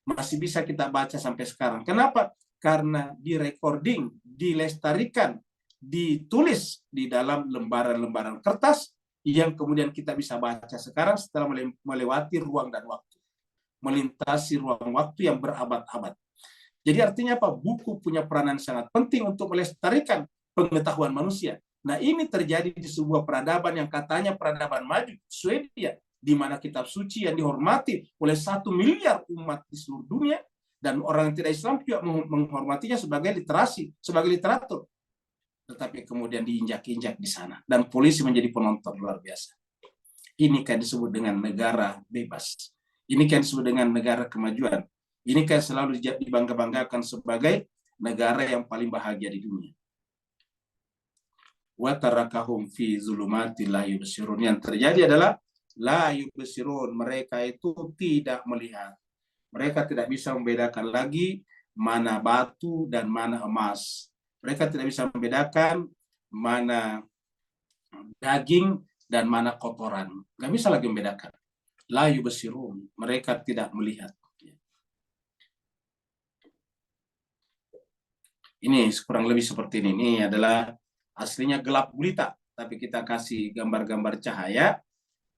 masih bisa kita baca sampai sekarang. Kenapa? Karena direcording, dilestarikan, ditulis di dalam lembaran-lembaran kertas yang kemudian kita bisa baca sekarang setelah melewati ruang dan waktu, melintasi ruang waktu yang berabad-abad. Jadi artinya apa? Buku punya peranan sangat penting untuk melestarikan pengetahuan manusia. Nah, ini terjadi di sebuah peradaban yang katanya peradaban maju, Swedia, di mana kitab suci yang dihormati oleh 1 miliar umat di seluruh dunia, dan orang yang tidak Islam juga menghormatinya sebagai literasi, sebagai literatur. Tetapi kemudian diinjak-injak di sana, dan polisi menjadi penonton luar biasa. Ini kan disebut dengan negara bebas. Ini kan disebut dengan negara kemajuan. Ini kan selalu dibangga-banggakan sebagai negara yang paling bahagia di dunia. Wa tarakahum fi zulumati la yubsirun. Yang terjadi adalah la yubsirun, mereka itu tidak melihat. Mereka tidak bisa membedakan lagi mana batu dan mana emas. Mereka tidak bisa membedakan mana daging dan mana kotoran. Nggak bisa lagi membedakan. La yubsirun, mereka tidak melihat. Ini kurang lebih seperti ini. Ini adalah aslinya gelap gulita, tapi kita kasih gambar-gambar cahaya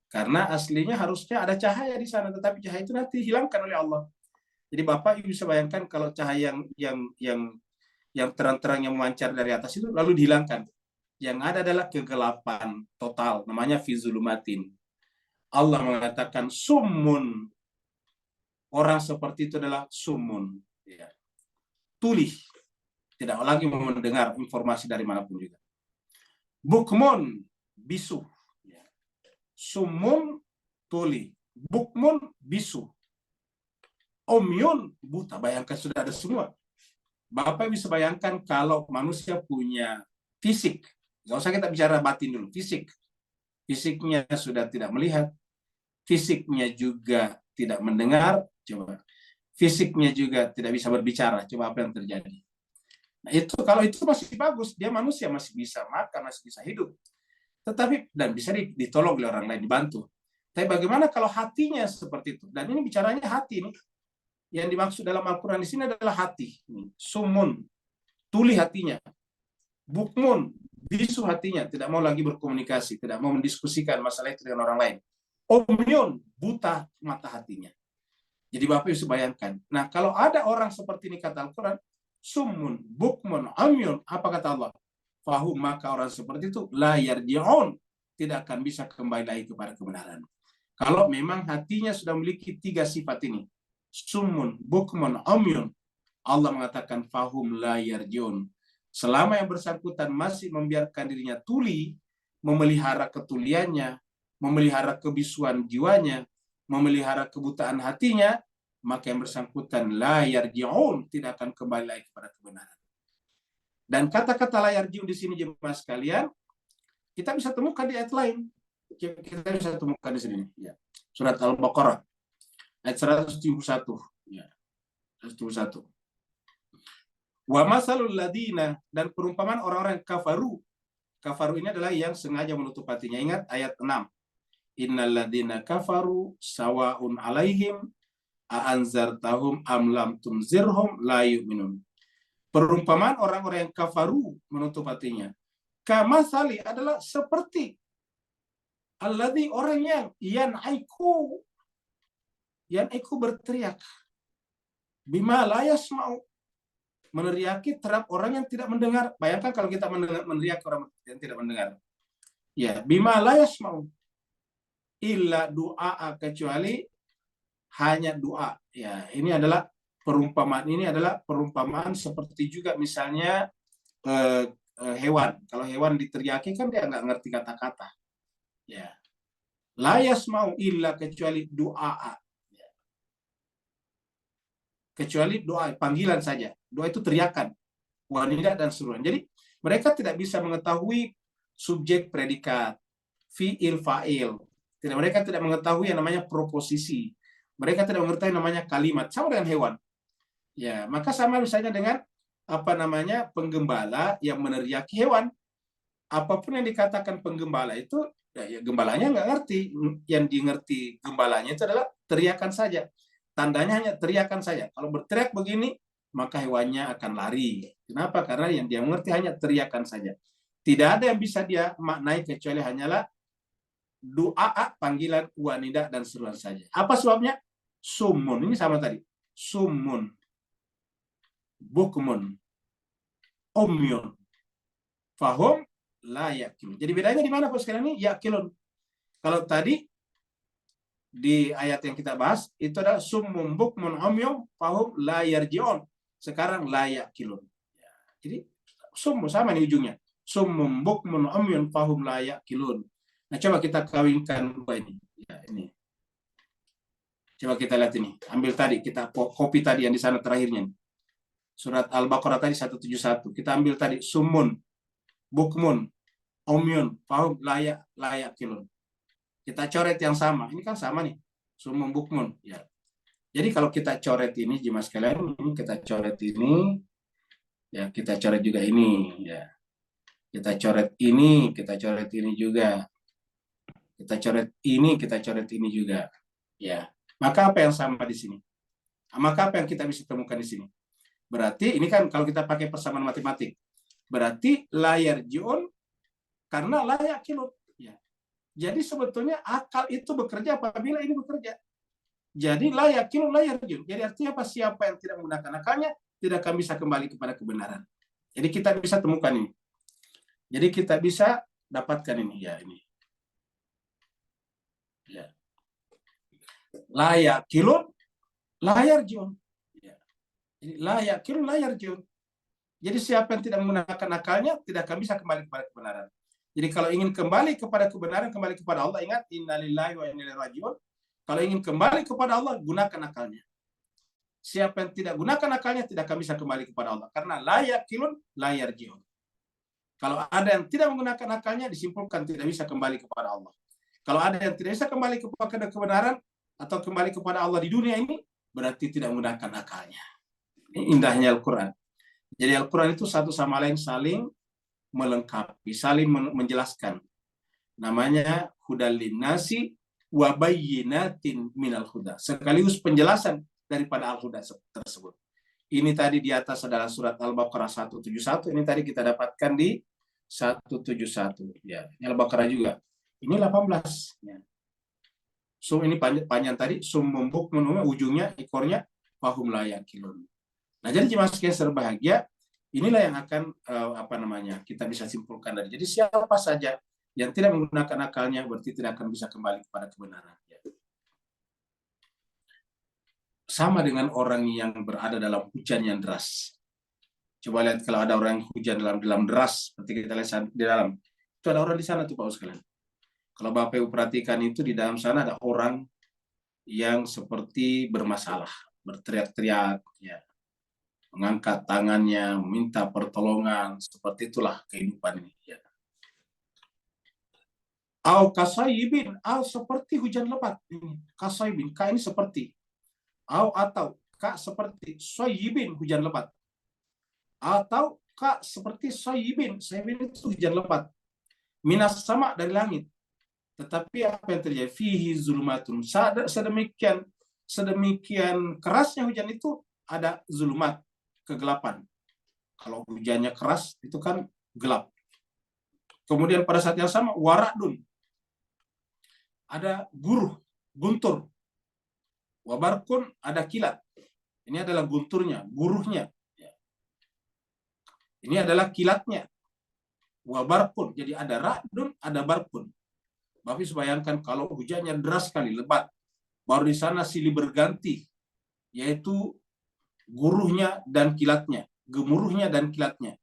karena aslinya harusnya ada cahaya di sana, tetapi cahaya itu nanti hilangkan oleh Allah. Jadi Bapak Ibu bisa bayangkan kalau cahaya yang terang-terang yang memancar dari atas itu lalu dihilangkan. Yang ada adalah kegelapan total, namanya fi zulumatin. Allah mengatakan summun. Orang seperti itu adalah summun, ya. Tuli, tidak lagi mendengar informasi dari manapun juga. Bukmun, bisu. Sumun, tuli. Bukmun, bisu. Omyun, buta. Bayangkan sudah ada semua. Bapak bisa bayangkan kalau manusia punya fisik. Nggak usah kita bicara batin dulu. Fisik. Fisiknya sudah tidak melihat. Fisiknya juga tidak mendengar. Coba. Fisiknya juga tidak bisa berbicara. Coba apa yang terjadi? Nah, itu kalau itu masih bagus, dia manusia masih bisa makan, masih bisa hidup. Tetapi dan bisa ditolong oleh orang lain, dibantu. Tapi bagaimana kalau hatinya seperti itu? Dan ini bicaranya hati ini. Yang dimaksud dalam Al-Qur'an di sini adalah hati. Sumun, tuli hatinya. Bukmun, bisu hatinya, tidak mau lagi berkomunikasi, tidak mau mendiskusikan masalah itu dengan orang lain. Omyun, buta mata hatinya. Jadi Bapak bisa bayangkan. Nah, kalau ada orang seperti ini kata Al-Qur'an, summun, bukmun, amyun, apa kata Allah? Fahum, maka orang seperti itu la yarji'un, tidak akan bisa kembali lagi kepada kebenaran. Kalau memang hatinya sudah memiliki 3 sifat ini, summun, bukmun, amyun, Allah mengatakan fahum la yarji'un. Selama yang bersangkutan masih membiarkan dirinya tuli, memelihara ketuliannya, memelihara kebisuan jiwanya, memelihara kebutaan hatinya, maka yang bersangkutan la yarji'un, tidak akan kembali lagi kepada kebenaran. Dan kata-kata la yarji'un di sini jemaah sekalian, kita bisa temukan di ayat lain. Kita bisa temukan di sini, ya. Surat Al-Baqarah ayat 171, ya. 171. Wa masalul ladina, dan perumpamaan orang-orang kafaru. Kafaru ini adalah yang sengaja menutup hatinya. Ingat ayat 6. Innal ladina kafaru sawa'un alaihim a'anzartahum am lam tunzirhum la yu'minun. Perumpamaan orang-orang yang kafaru menutup hatinya. Kamasali adalah seperti alladzi, orang yang yanaiku berteriak. Bima la yasma'u, meneriaki terhadap orang yang tidak mendengar. Bayangkan kalau kita meneriaki orang yang tidak mendengar. Ya, bima la yasma'u illa du'a, kecuali hanya doa. Ya, ini adalah perumpamaan seperti juga misalnya hewan. Kalau hewan diteriaki kan dia nggak ngerti kata-kata. Ya. La yasma'u illa, kecuali doa. Ya. Kecuali doa, panggilan saja. Doa itu teriakan, wanita dan seruan. Jadi mereka tidak bisa mengetahui subjek predikat, fi'il fa'il. Mereka tidak mengetahui yang namanya proposisi. Mereka tidak mengetahui namanya kalimat. Sama dengan hewan. Ya, maka sama misalnya dengan penggembala yang meneriaki hewan. Apapun yang dikatakan penggembala itu Ya, gembalanya nggak ngerti. Yang dimengerti gembalanya itu adalah teriakan saja. Tandanya hanya teriakan saja. Kalau berteriak begini, maka hewannya akan lari. Kenapa? Karena yang dia mengerti hanya teriakan saja. Tidak ada yang bisa dia maknai kecuali hanyalah doa, panggilan wanita dan seruan saja. Apa sebabnya? Sumun. Ini sama tadi. Sumun, bukmun, umyun, fahum, la yakilun. Jadi bedanya di mana Pak sekalian ini? Yakilun. Kalau tadi di ayat yang kita bahas itu adalah summum bukmun umyun fahum la yarji'un. Sekarang la yakilun. Ya, jadi summu sama nih ujungnya. Summum bukmun umyun fahum la yakilun. Nah, coba kita kawinkan dua ini. Ya, ini. Coba kita lihat ini. Ambil tadi, kita copy tadi yang di sana terakhirnya. Surat Al-Baqarah tadi 171. Kita ambil tadi summun, bukmun, umyun, fahum layak kilun. Kita coret yang sama. Ini kan sama nih. Summun, bukmun. Ya. Jadi kalau kita coret ini, jemaah sekalian, ini kita coret ini, ya kita coret juga ini. Ya. Kita coret ini, kita coret ini juga. Kita coret ini, kita coret ini juga. Ya. Maka apa yang sama di sini? Maka apa yang kita bisa temukan di sini? Berarti ini kan kalau kita pakai persamaan matematik. Berarti layar jion karena layak kilun. Ya. Jadi sebetulnya akal itu bekerja apabila ini bekerja. Jadi layak kilun layar jion. Jadi artinya apa? Siapa yang tidak menggunakan akalnya tidak akan bisa kembali kepada kebenaran. Jadi kita bisa temukan ini. Jadi kita bisa dapatkan ini. Ya ini. Ya. Layak kilun layar jion. Ya. Jadi layak kilun layar jion. Jadi siapa yang tidak menggunakan akalnya tidak akan bisa kembali kepada kebenaran. Jadi kalau ingin kembali kepada kebenaran, kembali kepada Allah, ingat innalillahi wa inna ilaihi raji'un. Kalau ingin kembali kepada Allah, gunakan akalnya. Siapa yang tidak gunakan akalnya tidak akan bisa kembali kepada Allah. Karena la yakilun la yarji'un. Kalau ada yang tidak menggunakan akalnya, disimpulkan tidak bisa kembali kepada Allah. Kalau ada yang tidak bisa kembali kepada kebenaran atau kembali kepada Allah di dunia ini, berarti tidak menggunakan akalnya. Ini indahnya Al-Quran. Jadi Al-Quran itu satu sama lain saling melengkapi, saling menjelaskan. Namanya hudal linnasi wa bayyinatin minal huda. Sekaligus penjelasan daripada al-huda tersebut. Ini tadi di atas adalah surat Al-Baqarah 171. Ini tadi kita dapatkan di 171. Ya, ini Al-Baqarah juga. Ini 18. Ya. So ini panjang tadi. Sumumbuk menunggu ujungnya, ekornya fahum la yakilun. Nah, jadi jemaah sekalian berbahagia, inilah yang akan kita bisa simpulkan dari. Jadi siapa saja yang tidak menggunakan akalnya berarti tidak akan bisa kembali kepada kebenaran. Ya. Sama dengan orang yang berada dalam hujan yang deras. Coba lihat kalau ada orang yang hujan dalam deras, seperti kita lihat di dalam. Itu ada orang di sana tuh Pak sekalian. Kalau Bapak Ibu perhatikan itu di dalam sana ada orang yang seperti bermasalah, berteriak-teriak, ya, mengangkat tangannya, meminta pertolongan, seperti itulah kehidupan ini. Ya. Au kasayibin, au seperti hujan lebat. Kasayibin, ka ini seperti. Au atau ka seperti soyibin hujan lebat. Atau ka seperti soyibin, soyibin itu hujan lebat. Minas sama dari langit. Tetapi apa yang terjadi? Fihi zulumatun. Sedemikian kerasnya hujan itu ada zulumat, kegelapan. Kalau hujannya keras itu kan gelap. Kemudian pada saat yang sama waradun. Ada guntur. Wabarkun ada kilat. Ini adalah gunturnya, guruhnya. Ini adalah kilatnya. Wabarkun. Jadi ada radun, ada barkun. Bapak bayangkan kalau hujannya deras sekali, lebat. Baru di sana silih berganti, yaitu guruhnya dan kilatnya, gemuruhnya dan kilatnya.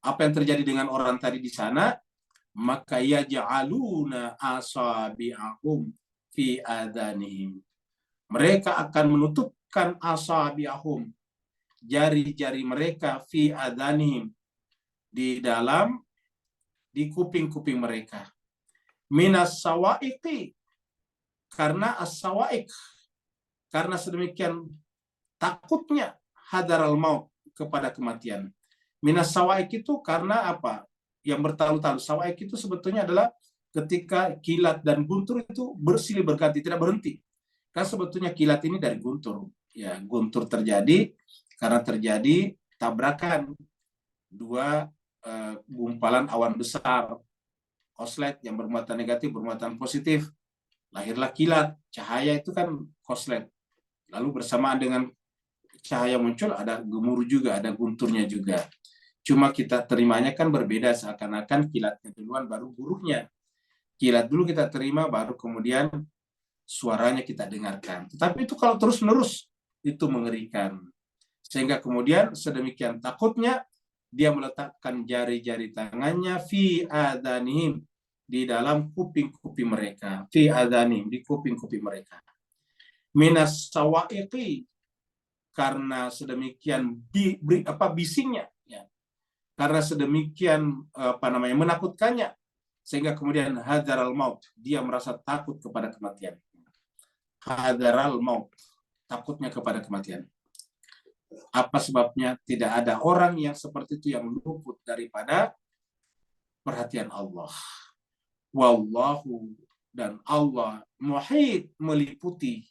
Apa yang terjadi dengan orang tadi di sana? Maka yaj'aluna asabi'ahum fi adanihim. Mereka akan menutupkan asabi'ahum, jari-jari mereka fi adanihim, di kuping-kuping mereka. Minas sawa'iqi, karena as-sawa'iq, karena sedemikian takutnya hadaral maut, kepada kematian. Minas sawa'iq itu karena apa? Yang bertalu-talu. Sawa'iq itu sebetulnya adalah ketika kilat dan guntur itu bersilih berganti, tidak berhenti. Kan sebetulnya kilat ini dari guntur. Ya, guntur terjadi karena terjadi tabrakan dua gumpalan awan besar, koslet yang bermuatan negatif, bermuatan positif. Lahirlah kilat. Cahaya itu kan koslet. Lalu bersamaan dengan cahaya muncul ada gemuruh juga, ada gunturnya juga. Cuma kita terimanya kan berbeda, seakan-akan kilatnya duluan baru guruhnya. Kilat dulu kita terima, baru kemudian suaranya kita dengarkan. Tetapi itu kalau terus-menerus, itu mengerikan. Sehingga kemudian sedemikian takutnya, dia meletakkan jari-jari tangannya fi adhanihim, di dalam kuping-kuping mereka. Fi adhanihim, di kuping-kuping mereka. Minas sawa'iqi, karena sedemikian bisingnya, ya. Karena sedemikian menakutkannya, sehingga kemudian hadaral maut, dia merasa takut kepada kematian. Hadaral maut, takutnya kepada kematian. Apa sebabnya? Tidak ada orang yang seperti itu yang luput daripada perhatian Allah. Wallahu, dan Allah muhit, meliputi,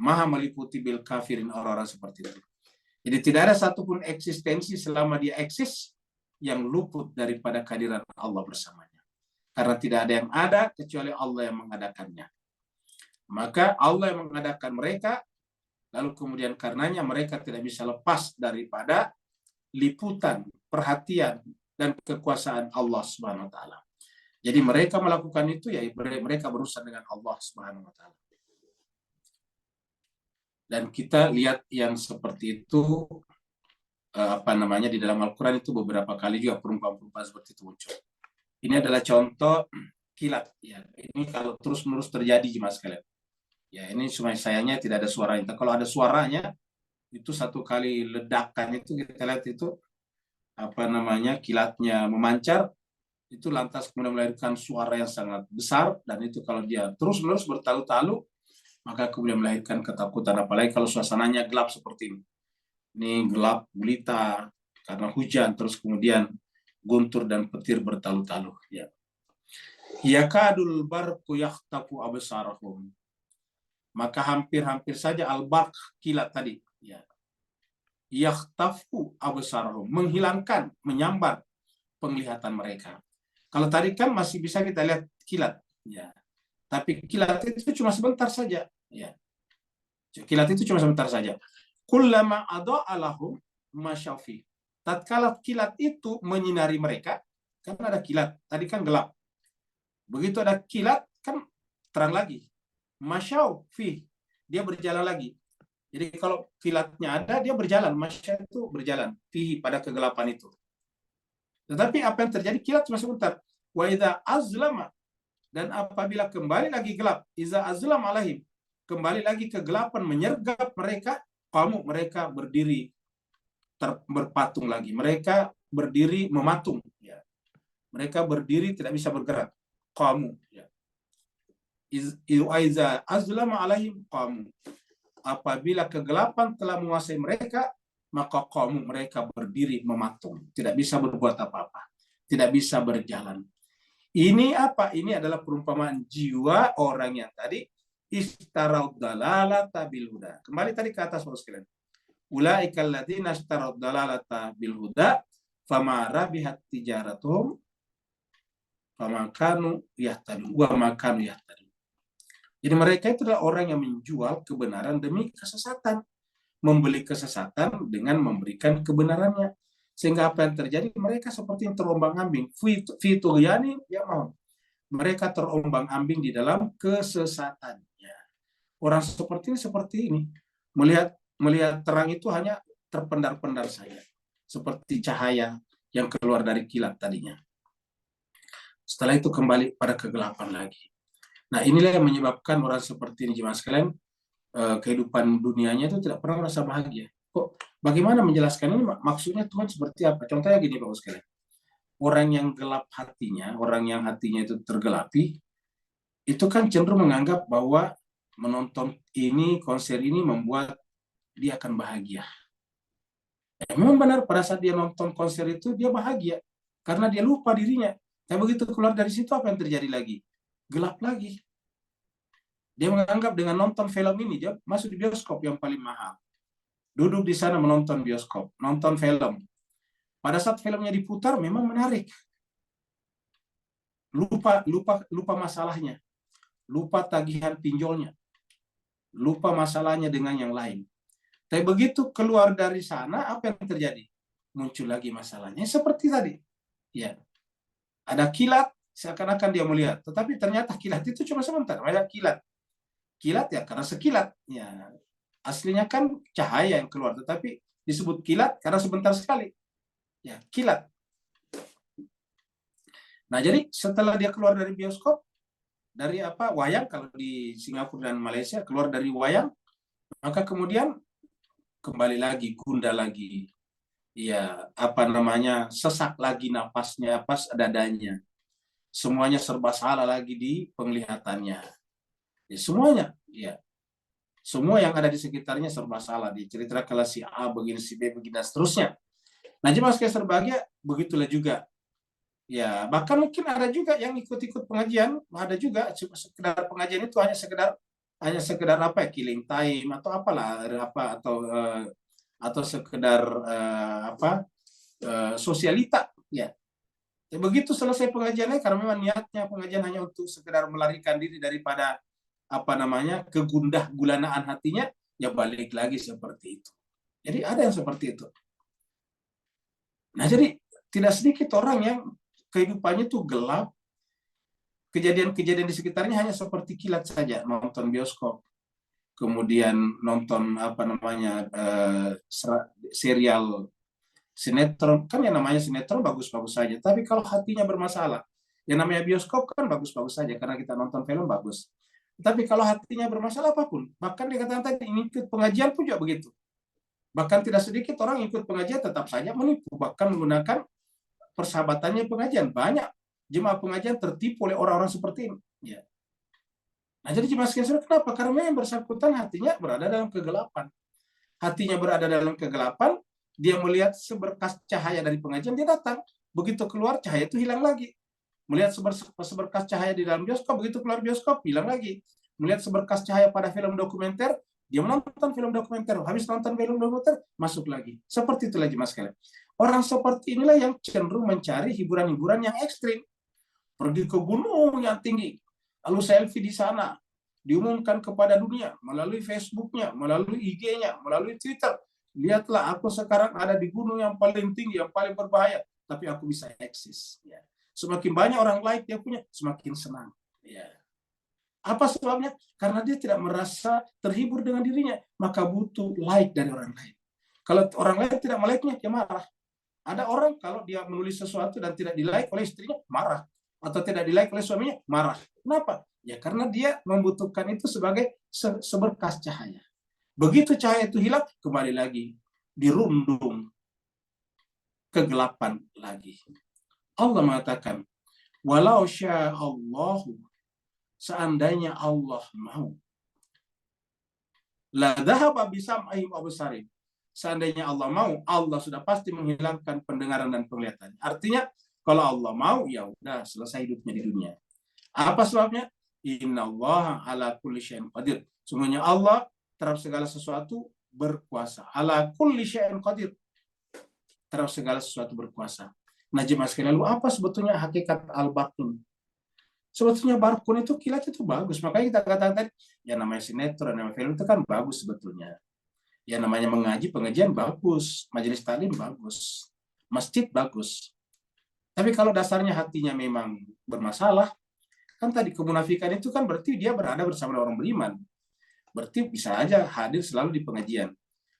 maha meliputi bil kafirin, orang-orang seperti itu. Jadi tidak ada satupun eksistensi selama dia eksis yang luput daripada kehadiran Allah bersamanya. Karena tidak ada yang ada kecuali Allah yang mengadakannya. Maka Allah yang mengadakan mereka, lalu kemudian karenanya mereka tidak bisa lepas daripada liputan, perhatian, dan kekuasaan Allah Subhanahu wa taala. Jadi mereka melakukan itu, ya mereka berurusan dengan Allah Subhanahu wa taala. Dan kita lihat yang seperti itu di dalam Al-Qur'an itu beberapa kali juga perumpamaan-perumpamaan seperti itu muncul. Ini adalah contoh kilat, ya. Ini kalau terus-menerus terjadi, jemaah sekalian. Ya, ini cuma sayangnya tidak ada suaranya. Kalau ada suaranya, itu satu kali ledakan itu kita lihat itu kilatnya memancar, itu lantas kemudian melahirkan suara yang sangat besar, dan itu kalau dia terus-menerus bertalu-talu, maka kemudian melahirkan ketakutan, apalagi kalau suasananya gelap seperti ini. Ini gelap gulita karena hujan, terus kemudian guntur dan petir bertalu-talu, ya. Yakadul barqu yakhtafu absarahum, maka hampir-hampir saja al-barq, kilat tadi, ya, yakhtafu absarahum, menghilangkan, menyambar penglihatan mereka. Kalau tadi kan masih bisa kita lihat kilat, ya. Tapi kilat itu cuma sebentar saja, ya. Kilat itu cuma sebentar saja. Kullama adha'a lahum masyafi. Tatkala kilat itu menyinari mereka, kan ada kilat, tadi kan gelap. Begitu ada kilat, kan terang lagi. Masyafi, dia berjalan lagi. Jadi kalau kilatnya ada, dia berjalan. Masya itu berjalan, fihi, pada kegelapan itu. Tetapi apa yang terjadi? Kilat cuma sebentar. Wa idza azlama, dan apabila kembali lagi gelap, iza azlam alaihim, kembali lagi kegelapan menyergap mereka, mereka berdiri berpatung lagi. Mereka berdiri mematung, ya. Mereka berdiri tidak bisa bergerak. Ya. Iza azlama alaihim qamu. Apabila kegelapan telah menguasai mereka, maka mereka berdiri mematung, tidak bisa berbuat apa-apa, tidak bisa berjalan. Ini apa? Ini adalah perumpamaan jiwa orang yang tadi istarau dalalata bil huda. Kembali tadi ke atas, Bapak sekalian. Ulaikal ladzina istarau dalalata bil huda fama rabihat tijaratuhum fama kanu yahtadun wa ma kanu yahtadun. Jadi mereka itu adalah orang yang menjual kebenaran demi kesesatan, membeli kesesatan dengan memberikan kebenarannya. Sehingga apa yang terjadi? Mereka seperti yang terombang-ambing. Fituryani, ya mau. Mereka terombang-ambing di dalam kesesatannya. Orang seperti ini. Melihat terang itu hanya terpendar-pendar saja. Seperti cahaya yang keluar dari kilat tadinya. Setelah itu kembali pada kegelapan lagi. Nah, inilah yang menyebabkan orang seperti ini, jemaah sekalian, kehidupan dunianya itu tidak pernah merasa bahagia. Kok bagaimana menjelaskan ini? Maksudnya Tuhan seperti apa? Contohnya gini, Bapak sekalian. Orang yang gelap hatinya, orang yang hatinya itu tergelapi, itu kan cenderung menganggap bahwa menonton konser ini membuat dia akan bahagia. Ya, memang benar, pada saat dia nonton konser itu dia bahagia karena dia lupa dirinya. Tapi begitu keluar dari situ apa yang terjadi lagi? Gelap lagi. Dia menganggap dengan nonton film ini, dia masuk di bioskop yang paling mahal. Duduk di sana menonton bioskop, nonton film. Pada saat filmnya diputar memang menarik. Lupa masalahnya, lupa tagihan pinjolnya, lupa masalahnya dengan yang lain. Tapi begitu keluar dari sana, apa yang terjadi? Muncul lagi masalahnya. Seperti tadi, ya, ada kilat, seakan-akan dia melihat, tetapi ternyata kilat itu cuma sebentar. Ada kilat ya karena sekilat. Ya, aslinya kan cahaya yang keluar, tetapi disebut kilat karena sebentar sekali. Ya, kilat. Nah, jadi setelah dia keluar dari bioskop, dari wayang kalau di Singapura dan Malaysia, keluar dari wayang, maka kemudian kembali lagi, gundah lagi. Ya, sesak lagi napasnya, pas dadanya. Semuanya serba salah lagi di penglihatannya. Ya, semuanya, ya. Semua yang ada di sekitarnya serba salah. Diceritakan kalau si A begini, si B begini, dan seterusnya. Nah, jemaah sekalian berbahagia, begitulah juga. Ya, bahkan mungkin ada juga yang ikut-ikut pengajian, ada juga sekedar pengajian itu hanya sekedar killing time atau apalah atau sekedar sosialita, ya. Begitu selesai pengajiannya, karena memang niatnya pengajian hanya untuk sekedar melarikan diri daripada kegundah gulanaan hatinya, ya balik lagi seperti itu. Jadi ada yang seperti itu. Nah, jadi tidak sedikit orang yang kehidupannya itu gelap, kejadian-kejadian di sekitarnya hanya seperti kilat saja, nonton bioskop, kemudian nonton serial sinetron. Kan yang namanya sinetron bagus-bagus saja, tapi kalau hatinya bermasalah, yang namanya bioskop kan bagus-bagus saja karena kita nonton film bagus, tapi kalau hatinya bermasalah apapun, bahkan dikatakan tadi ikut pengajian pun juga begitu. Bahkan tidak sedikit orang ikut pengajian tetap saja menipu, bahkan menggunakan persahabatannya pengajian. Banyak jemaah pengajian tertipu oleh orang-orang seperti ini. Ya. Nah, jadi jemaah sekalian, kenapa? Karena yang bersangkutan hatinya berada dalam kegelapan. Hatinya berada dalam kegelapan, dia melihat seberkas cahaya dari pengajian, dia datang. Begitu keluar, cahaya itu hilang lagi. Melihat seberkas cahaya di dalam bioskop, begitu keluar bioskop, hilang lagi. Melihat seberkas cahaya pada film dokumenter, dia menonton film dokumenter. Habis nonton film dokumenter, masuk lagi. Seperti itulah jemaah sekalian. Orang seperti inilah yang cenderung mencari hiburan-hiburan yang ekstrim. Pergi ke gunung yang tinggi, lalu selfie di sana, diumumkan kepada dunia melalui Facebooknya, melalui IG-nya, melalui Twitter. Lihatlah, aku sekarang ada di gunung yang paling tinggi, yang paling berbahaya, tapi aku bisa eksis. Ya. Semakin banyak orang like dia punya, semakin senang. Ya. Apa sebabnya? Karena dia tidak merasa terhibur dengan dirinya, maka butuh like dari orang lain. Kalau orang lain tidak melike-nya, dia marah. Ada orang kalau dia menulis sesuatu dan tidak di-like oleh istrinya, marah. Atau tidak di-like oleh suaminya, marah. Kenapa? Ya karena dia membutuhkan itu sebagai seberkas cahaya. Begitu cahaya itu hilang, kembali lagi dirundung kegelapan lagi. Allah mengatakan, walau sya'allahu, seandainya Allah mau, la dhahaba bisam'ihim wa absarihim. Seandainya Allah mau, Allah sudah pasti menghilangkan pendengaran dan penglihatan. Artinya, kalau Allah mau, ya udah selesai hidupnya di dunia. Apa sebabnya? Innallaha ala kulli syai'in qadir. Semuanya Allah terhadap segala sesuatu berkuasa. Ala kulli syai'in qadir. Terhadap segala sesuatu berkuasa. Nah, jemaah sekalian, lalu apa sebetulnya hakikat al-barqun? Sebetulnya barqun itu kilat itu bagus. Makanya kita katakan tadi, ya namanya sinetron, namanya film itu kan bagus sebetulnya. Ya namanya mengaji, pengajian bagus, majelis taklim bagus, masjid bagus. Tapi kalau dasarnya hatinya memang bermasalah, kan tadi kemunafikan itu kan berarti dia berada bersama orang beriman. Berarti bisa aja hadir selalu di pengajian,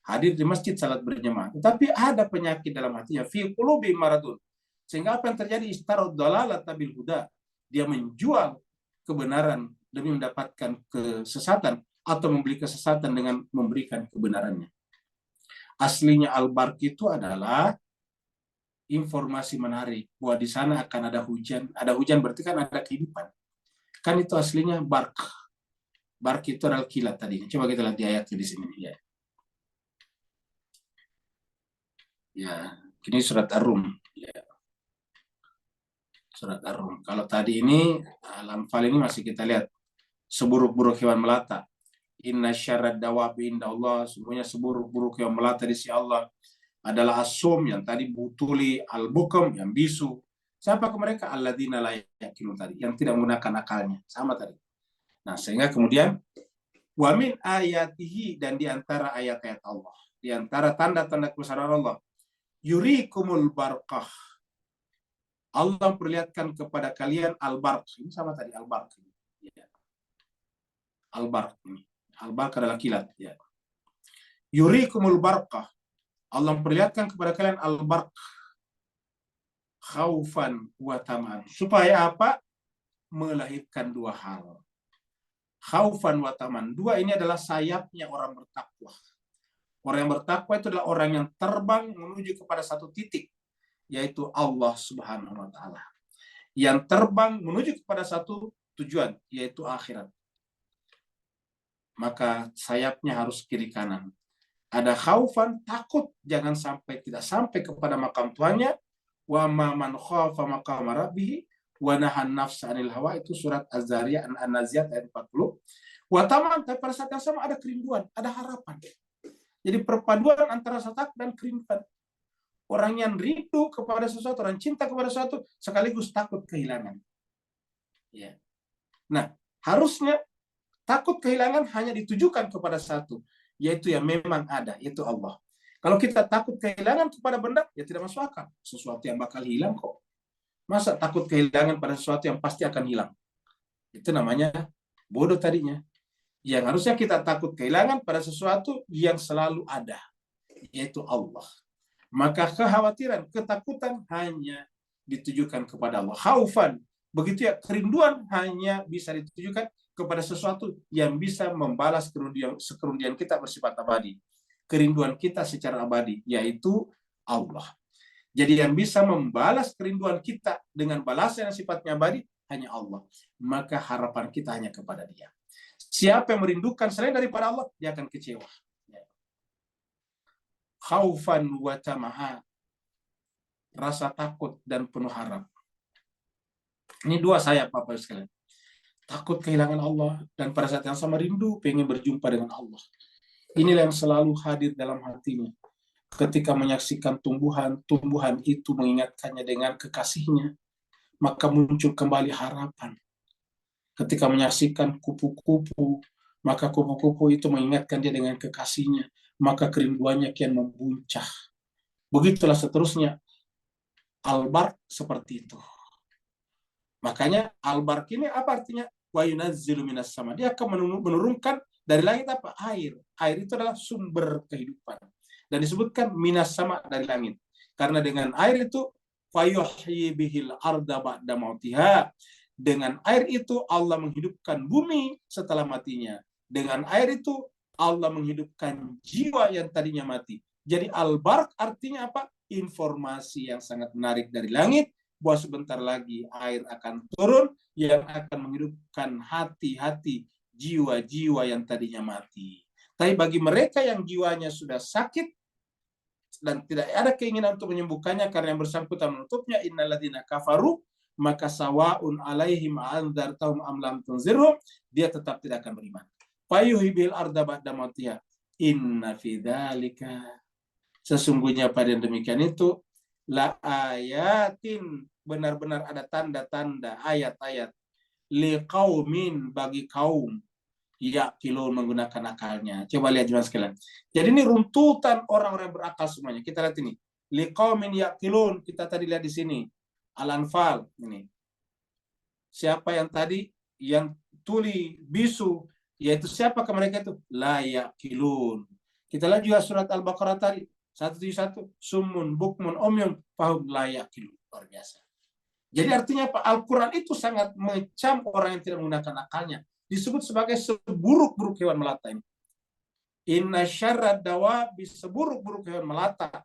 hadir di masjid salat berjamaah. Tetapi ada penyakit dalam hatinya, fi qulubi maradun. Sehingga apa yang terjadi? Istarad dalalata bil huda. Dia menjual kebenaran demi mendapatkan kesesatan, atau membeli kesesatan dengan memberikan kebenarannya. Aslinya al-barq itu adalah informasi menarik bahwa di sana akan ada hujan. Ada hujan berarti kan ada kehidupan. Kan itu aslinya barq. Barq itu adalah kilat tadi. Coba kita lihat di ayat di sini. Ya. Ya, ini surat Ar-Rum. Ya. Surat Ar-Rum. Kalau tadi ini Al-Anfal ini masih kita lihat seburuk-buruk hewan melata. Inna syarrad dawabi inda Allah, semuanya seburuk-buruk hewan melata di sisi Allah adalah asum yang tadi butuli, al-bukum yang bisu. Siapa ke mereka? Alladzina la yaqilun tadi, yang tidak menggunakan akalnya. Sama tadi. Nah, sehingga kemudian wa min ayatihi, dan di antara ayat-ayat Allah, di antara tanda-tanda kebesaran Allah, yurikumul barqah. Allah perlihatkan kepada kalian al-barq. Ini sama tadi al-barq. Ya. Al-barq ini. Al-barq adalah kilat, ya. Yurikumul barqah. Allah perlihatkan kepada kalian al-barq khaufan wa taman. Supaya apa? Melahirkan dua hal. Khaufan wa taman. Dua ini adalah sayapnya orang bertakwa. Orang yang bertakwa itu adalah orang yang terbang menuju kepada satu titik, yaitu Allah Subhanahu wa taala. Yang terbang menuju kepada satu tujuan, yaitu akhirat. Maka sayapnya harus kiri kanan. Ada khaufan, takut jangan sampai tidak sampai kepada makam Tuhannya. Wa man khafa maqama rabbih wa nahan nafsa 'anil hawa, itu surat Az-Zariyat An-Naziat ayat 40. Wa taman, tapi pada saat yang sama ada kerinduan, ada harapan. Jadi perpaduan antara rasa takut dan kerinduan. Orang yang rindu kepada sesuatu, orang cinta kepada sesuatu, sekaligus takut kehilangan. Ya. Nah, harusnya takut kehilangan hanya ditujukan kepada satu, yaitu yang memang ada, yaitu Allah. Kalau kita takut kehilangan kepada benda, ya tidak masuk akal. Sesuatu yang bakal hilang kok. Masa takut kehilangan pada sesuatu yang pasti akan hilang? Itu namanya bodoh tadinya. Yang harusnya kita takut kehilangan pada sesuatu yang selalu ada, yaitu Allah. Maka kekhawatiran, ketakutan hanya ditujukan kepada Allah. Khaufan, begitu ya, kerinduan hanya bisa ditujukan kepada sesuatu yang bisa membalas kerugian kita bersifat abadi. Kerinduan kita secara abadi, yaitu Allah. Jadi yang bisa membalas kerinduan kita dengan balasan yang sifatnya abadi hanya Allah. Maka harapan kita hanya kepada Dia. Siapa yang merindukan selain daripada Allah, dia akan kecewa. Khaufan wa tama'a, rasa takut dan penuh harap. Ini dua sayap Bapak sekalian. Takut kehilangan Allah, dan pada saat yang sama rindu pengen berjumpa dengan Allah. Inilah yang selalu hadir dalam hatinya. Ketika menyaksikan tumbuhan itu mengingatkannya dengan kekasihnya, maka muncul kembali harapan. Ketika menyaksikan kupu-kupu, maka kupu-kupu itu mengingatkan dia dengan kekasihnya, maka kerinduannya kian membuncah. Begitulah seterusnya. Al-Barq seperti itu. Makanya Al-Barq ini apa artinya? Wa yunazzilu minas sama. Dia akan menurunkan dari langit apa? Air. Air itu adalah sumber kehidupan. Dan disebutkan minas sama, dari langit. Karena dengan air itu fayuhyi bihil arda ba'da mautiha. Dengan air itu Allah menghidupkan bumi setelah matinya. Dengan air itu Allah menghidupkan jiwa yang tadinya mati. Jadi Al-Barq artinya apa? Informasi yang sangat menarik dari langit, bahwa sebentar lagi air akan turun yang akan menghidupkan hati-hati, jiwa-jiwa yang tadinya mati. Tapi bagi mereka yang jiwanya sudah sakit dan tidak ada keinginan untuk menyembuhkannya karena yang bersangkutan menutupnya, innalladzina kafaru, maka sawaun alaihim anzartahum am lam tunzirhum, dia tetap tidak akan beriman. Fayuhibil arda ba'da mautiha. Inna fi dzalika, sesungguhnya pada yang demikian itu, la ayatin, benar-benar ada tanda-tanda, ayat-ayat, liqaumin, bagi kaum yaqilun, menggunakan akalnya. Coba lihat jemaah sekalian. Jadi ini runtutan orang-orang berakal semuanya. Kita lihat ini. Liqaumin yaqilun, kita tadi lihat di sini. Al-Anfal ini. Siapa yang tadi yang tuli bisu, yaitu siapa ke mereka itu? La yaqilun. Kita lihat juga surat Al-Baqarah tadi 171, summun bukmun umyun fahum la yaqilun. Luar biasa. Jadi artinya apa? Al-Quran itu sangat mengecam orang yang tidak menggunakan akalnya. Disebut sebagai seburuk-buruk hewan melata ini. Inna syarrad dawabi, seburuk-buruk hewan melata,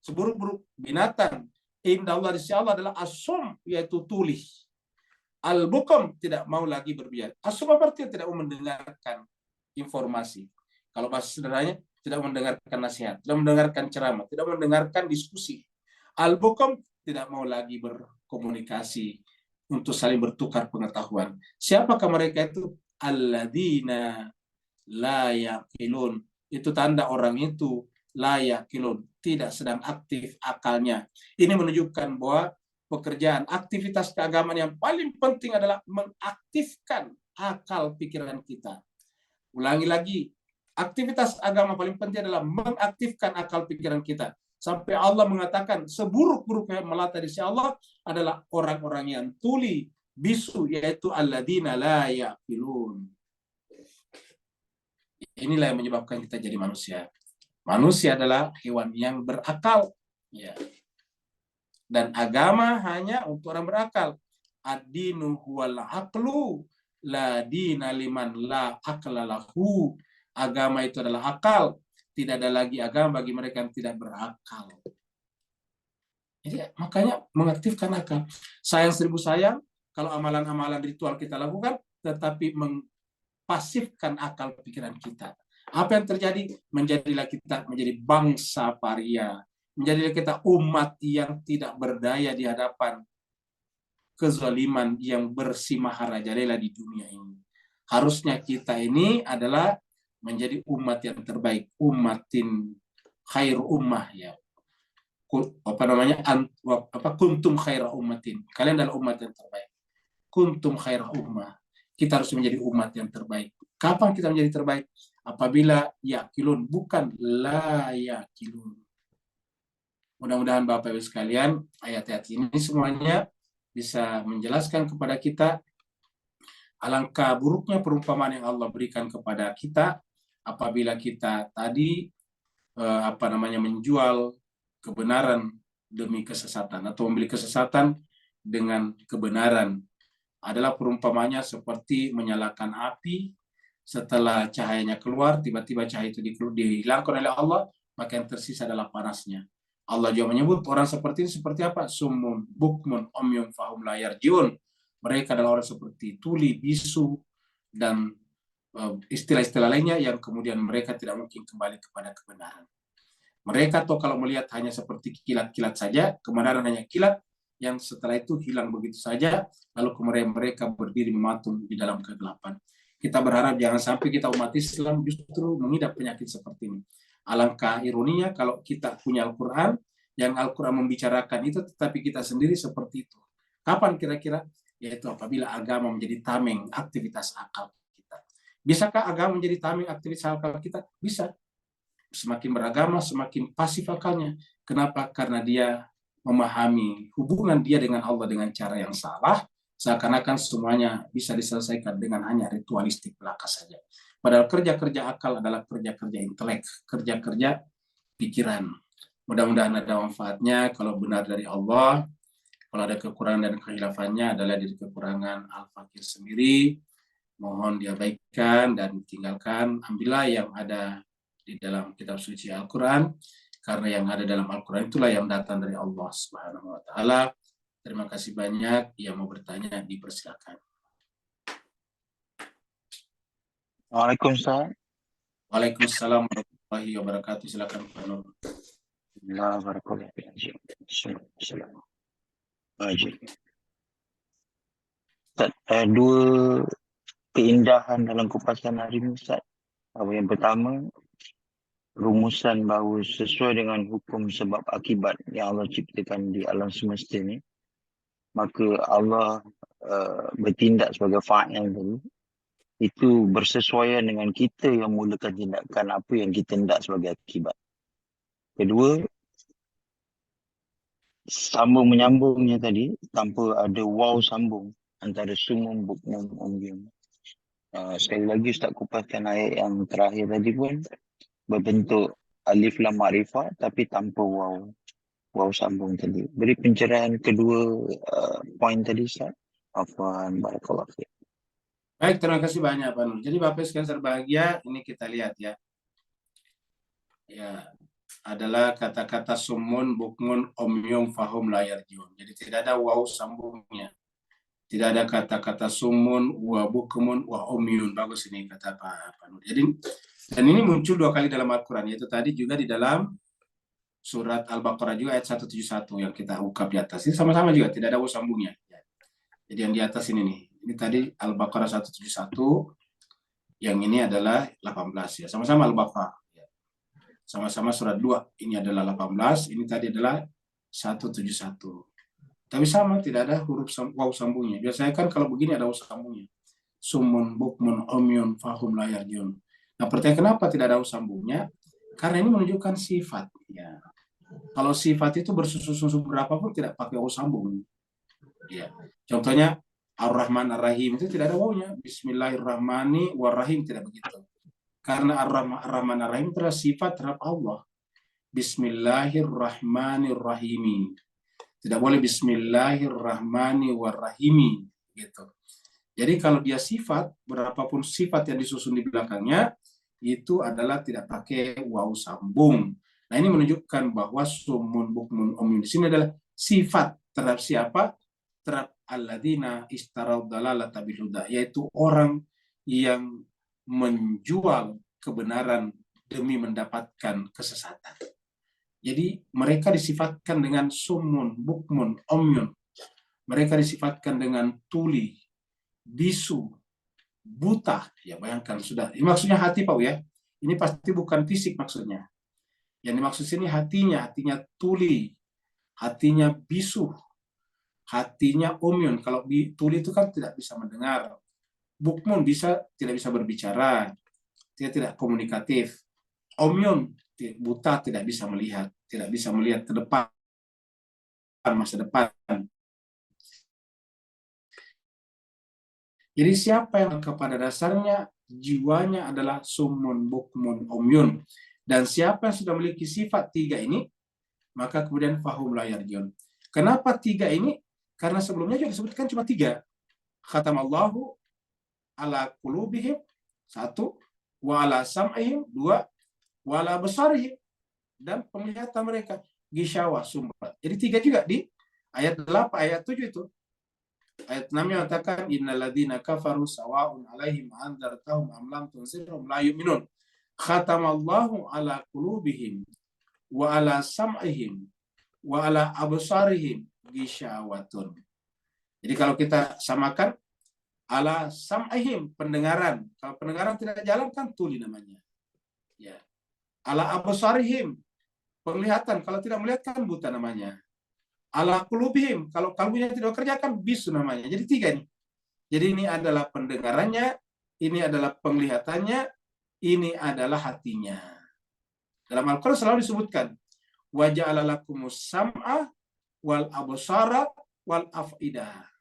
seburuk-buruk binatang, inda Allah, di sisi Allah adalah asum, yaitu tuli. Al-bukum, tidak mau lagi berbicara. Asum artinya tidak mau mendengarkan informasi. Kalau bahasa sederhananya, tidak mendengarkan nasihat, tidak mendengarkan ceramah, tidak mendengarkan diskusi. Al-bukum, tidak mau lagi berkomunikasi, untuk saling bertukar pengetahuan. Siapakah mereka itu? Alladzina la yaqilun. Itu tanda orang itu la yaqilun, tidak sedang aktif akalnya. Ini menunjukkan bahwa pekerjaan aktivitas keagamaan yang paling penting adalah mengaktifkan akal pikiran kita. Ulangi lagi, aktivitas agama paling penting adalah mengaktifkan akal pikiran kita. Sampai Allah mengatakan seburuk-buruknya melata di sisi Allah adalah orang-orang yang tuli, bisu, yaitu alladzina la yaqilun. Inilah yang menyebabkan kita jadi manusia. Manusia adalah hewan yang berakal. Ya. Dan agama hanya untuk orang berakal. Ad-dinu huwal aqlu, la dina liman la aqla lahu. Agama itu adalah akal. Tidak ada lagi agama bagi mereka yang tidak berakal. Jadi makanya mengaktifkan akal. Sayang seribu sayang, kalau amalan-amalan ritual kita lakukan, tetapi pasifkan akal pikiran kita. Apa yang terjadi? Menjadilah kita menjadi bangsa paria. Menjadilah kita umat yang tidak berdaya di hadapan kezaliman yang bersimaharajalela di dunia ini. Harusnya kita ini adalah menjadi umat yang terbaik. Ummatin khair ummah ya. Kuntum khaira ummatin. Kalian adalah umat yang terbaik. Kuntum khaira ummah. Kita harus menjadi umat yang terbaik. Kapan kita menjadi terbaik? Apabila yakilun, bukan la yakilun. Mudah-mudahan Bapak Ibu sekalian, ayat-ayat ini semuanya bisa menjelaskan kepada kita alangkah buruknya perumpamaan yang Allah berikan kepada kita apabila kita tadi menjual kebenaran demi kesesatan atau membeli kesesatan dengan kebenaran. Adalah perumpamanya seperti menyalakan api, setelah cahayanya keluar, tiba-tiba cahaya itu dihilangkan oleh Allah, maka yang tersisa adalah panasnya. Allah juga menyebut orang seperti ini seperti apa? Summun, bukmun, omyum, fahum, layar, jiun. Mereka adalah orang seperti tuli, bisu, dan istilah-istilah lainnya yang kemudian mereka tidak mungkin kembali kepada kebenaran. Mereka atau kalau melihat hanya seperti kilat-kilat saja, kebenaran hanya kilat, yang setelah itu hilang begitu saja, lalu kemudian mereka berdiri mematung di dalam kegelapan. Kita berharap jangan sampai kita umat Islam justru mengidap penyakit seperti ini. Alangkah ironinya kalau kita punya Al-Quran, yang Al-Quran membicarakan itu, tetapi kita sendiri seperti itu. Kapan kira-kira? Yaitu apabila agama menjadi tameng aktivitas akal kita. Bisakah agama menjadi tameng aktivitas akal kita? Bisa. Semakin beragama, semakin pasif akalnya. Kenapa? Karena dia memahami hubungan dia dengan Allah dengan cara yang salah, seakan-akan semuanya bisa diselesaikan dengan hanya ritualistik belaka saja. Padahal kerja-kerja akal adalah kerja-kerja intelek, kerja-kerja pikiran. Mudah-mudahan ada manfaatnya. Kalau benar dari Allah, kalau ada kekurangan dan kehilafannya adalah dari kekurangan Al-Fakir sendiri. Mohon diabaikan dan tinggalkan. Ambillah yang ada di dalam kitab suci Al-Quran, karena yang ada dalam Al-Quran itulah yang datang dari Allah Subhanahu wa Ta'ala. Terima kasih banyak. Yang mau bertanya dipersilakan. Waalaikumsalam. Waalaikumsalam warahmatullahi wabarakatuh. Silakan Pak Nur. Ustaz, dua keindahan dalam kupasan hari ini, Ustaz. Yang pertama, rumusan bahawa sesuai dengan hukum sebab akibat yang Allah ciptakan di alam semesta ni, maka Allah bertindak sebagai fa'il tadi, itu bersesuaian dengan kita yang mulakan tindakan apa yang kita hendak sebagai akibat. Kedua, sambung menyambungnya tadi tanpa ada waw sambung antara sumum, bukmum, umyum. Sekali lagi Ustaz kupaskan ayat yang terakhir tadi pun berbentuk alif lam ma'rifah tapi tanpa waw sambung tadi. Beri pencerahan kedua poin tadi Ustaz. Afwan, barakallahu fiik. Baik, terima kasih banyak Pak Nur. Jadi Bapak sekalian berbahagia, ini kita lihat ya. Ya, adalah kata-kata sumun, bukmun, omyum, fahum, layar, jiun. Jadi tidak ada waw sambungnya. Tidak ada kata-kata sumun, wa bukmun, wa omyun. Bagus ini kata Pak Nur. Jadi, dan ini muncul dua kali dalam Al-Quran. Yaitu tadi juga di dalam surat Al-Baqarah juga ayat 171 yang kita ungkap di atas. Ini sama-sama juga, tidak ada waw sambungnya. Jadi yang di atas ini nih. Ini tadi Al-Baqarah 171, yang ini adalah 18 ya. Sama-sama Al-Baqarah. Ya. Sama-sama surat 2. Ini adalah 18, ini tadi adalah 171. Tapi sama, tidak ada huruf waw sambungnya. Biasanya kan kalau begini ada waw sambungnya. Sumun, bukmun, umyun, fahum, la yarjiun. Nah, pertanyaan kenapa tidak ada waw sambungnya? Karena ini menunjukkan sifat. Ya. Kalau sifat itu bersusun-susun berapapun tidak pakai waw sambung. Ya. Contohnya Ar-Rahman Ar-Rahim itu tidak ada wawnya. Bismillahirrahmanirrahim, tidak begitu. Karena Ar-Rahman Ar-Rahim adalah sifat terhadap Allah. Bismillahirrahmanirrahim. Tidak boleh Bismillahirrahmanirrahim gitu. Jadi kalau dia sifat, berapapun sifat yang disusun di belakangnya itu adalah tidak pakai waw sambung. Nah, ini menunjukkan bahwa sumun, bukmun, umyun di sini adalah sifat terhadap siapa? Terhadap alladzina istarau dalalata bil huda, yaitu orang yang menjual kebenaran demi mendapatkan kesesatan. Jadi mereka disifatkan dengan sumun, bukmun, umyun. Mereka disifatkan dengan tuli, bisu, buta. Ya bayangkan sudah. Ini maksudnya hati Pak ya. Ini pasti bukan fisik maksudnya. Yang dimaksud sini hatinya tuli, hatinya bisu, hatinya umyun. Kalau tuli itu kan tidak bisa mendengar. Bukmun tidak bisa berbicara, dia tidak komunikatif. Umyun, buta, tidak bisa melihat ke depan, masa depan. Jadi siapa yang kepada dasarnya jiwanya adalah sumun, bukmun, umyun, dan siapa yang sudah memiliki sifat tiga ini, maka kemudian fahum la yarjiun. Kenapa tiga ini? Karena sebelumnya juga disebutkan cuma tiga. Khatamallahu ala qulubihim, satu, wa ala sam'ihim, dua, wa ala basarihim, dan penglihatan mereka, gisyawa, sumbat. Jadi tiga juga di ayat 8, ayat 7 itu. Ayat 6 yang mengatakan innalladzina kafaru sawa'un 'alaihim anzartahum am lam tunzirhum la yu'minun. Khatamallahu ala qulubihim wa ala sam'ihim wa ala absarihim gisyawatun. Jadi kalau kita samakan ala sam'ihim, pendengaran. Kalau pendengaran tidak jalan kan tuli namanya. Ya. Ala absarihim, penglihatan. Kalau tidak melihat kan buta namanya. Ala qulubihim, kalau kalbunya tidak bekerja kan bisu namanya. Jadi tiga nih. Jadi ini adalah pendengarannya, ini adalah penglihatannya, ini adalah hatinya. Dalam Al-Quran selalu disebutkan wa ja'ala lakumus sam'a wal absara wal af'idah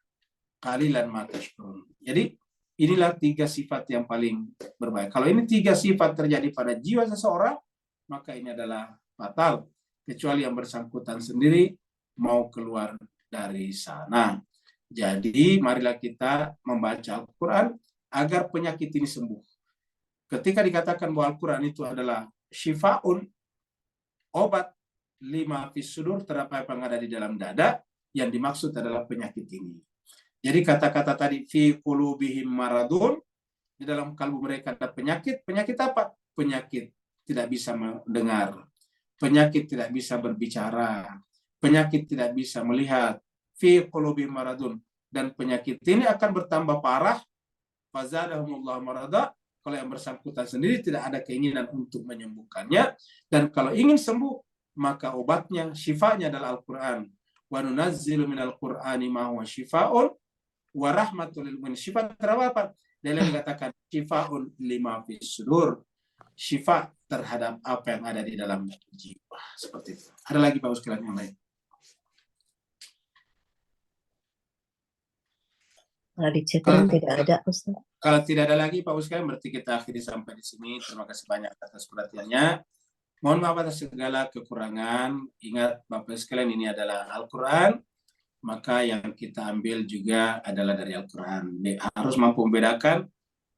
qalilan ma tashkurun. Jadi inilah tiga sifat yang paling berbahaya. Kalau ini tiga sifat terjadi pada jiwa seseorang, maka ini adalah fatal, kecuali yang bersangkutan sendiri mau keluar dari sana. Jadi marilah kita membaca Al-Quran agar penyakit ini sembuh. Ketika dikatakan bahwa Al-Quran itu adalah syifaun, obat lima fis sudur, terhadap apa yang ada di dalam dada, yang dimaksud adalah penyakit ini. Jadi kata-kata tadi fi qulubihim maradun, di dalam kalbu mereka ada penyakit. Penyakit apa? Penyakit tidak bisa mendengar, penyakit tidak bisa berbicara, penyakit tidak bisa melihat, fi qulubihim maradun, dan penyakit ini akan bertambah parah, fazadahumullahu marada, kalau yang bersangkutan sendiri tidak ada keinginan untuk menyembuhkannya, dan kalau ingin sembuh, maka obatnya, syifanya adalah Al-Quran. Wa nunazzilu minal Qur'ani ma huwa syifaun wa rahmatul lil mu'minin. Syifa terhadap apa? Dalam dikatakan syifaun lima fis sudur, syifa terhadap apa yang ada di dalam jiwa. Seperti itu. Ada lagi Pak sekalian yang lain? Kalau di chatroom tidak ada, Ustaz. Kalau tidak ada lagi Pak sekalian, berarti kita akhiri sampai di sini. Terima kasih banyak atas perhatiannya. Mohon maaf atas segala kekurangan. Ingat Bapak sekalian, ini adalah Al-Quran, maka yang kita ambil juga adalah dari Al-Quran. Harus mampu membedakan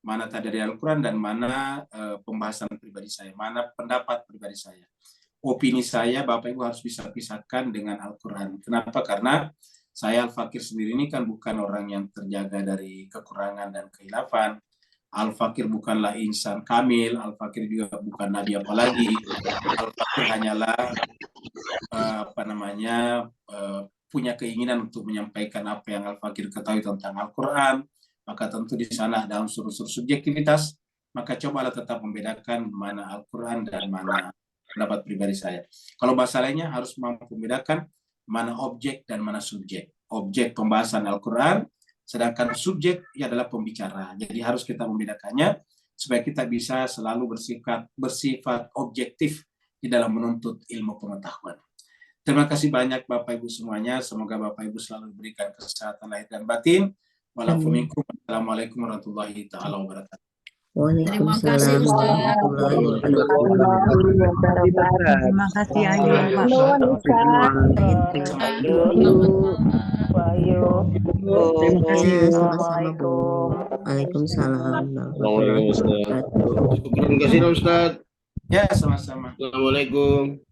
mana tadi dari Al-Quran dan mana pembahasan pribadi saya, mana pendapat pribadi saya. Opini saya, Bapak Ibu harus bisa pisahkan dengan Al-Quran. Kenapa? Karena saya Al-Fakir sendiri ini kan bukan orang yang terjaga dari kekurangan dan kehilafan. Al-Fakir bukanlah insan kamil, Al-Fakir juga bukan nabi apalagi. Al-Fakir hanyalah punya keinginan untuk menyampaikan apa yang Al-Fakir ketahui tentang Al-Quran, maka tentu di sana ada unsur-unsur subjektivitas, maka cobalah tetap membedakan mana Al-Quran dan mana pendapat pribadi saya. Kalau bahasa lainnya harus mampu membedakan mana objek dan mana subjek. Objek pembahasan Al-Quran, sedangkan subjek adalah pembicara. Jadi harus kita membedakannya supaya kita bisa selalu bersifat objektif di dalam menuntut ilmu pengetahuan. Terima kasih banyak Bapak Ibu semuanya. Semoga Bapak Ibu selalu diberikan kesehatan lahir dan batin. Wassalamualaikum warahmatullahi taala wabarakatuh. Waalaikumsalam kasih, Ustaz. warahmatullahi wabarakatuh. Terima kasih Ayu, Pak. Ya, sama-sama Bu. Waalaikumsalam warahmatullahi wabarakatuh. Terima kasih Ustaz. Ya, sama-sama. Assalamualaikum.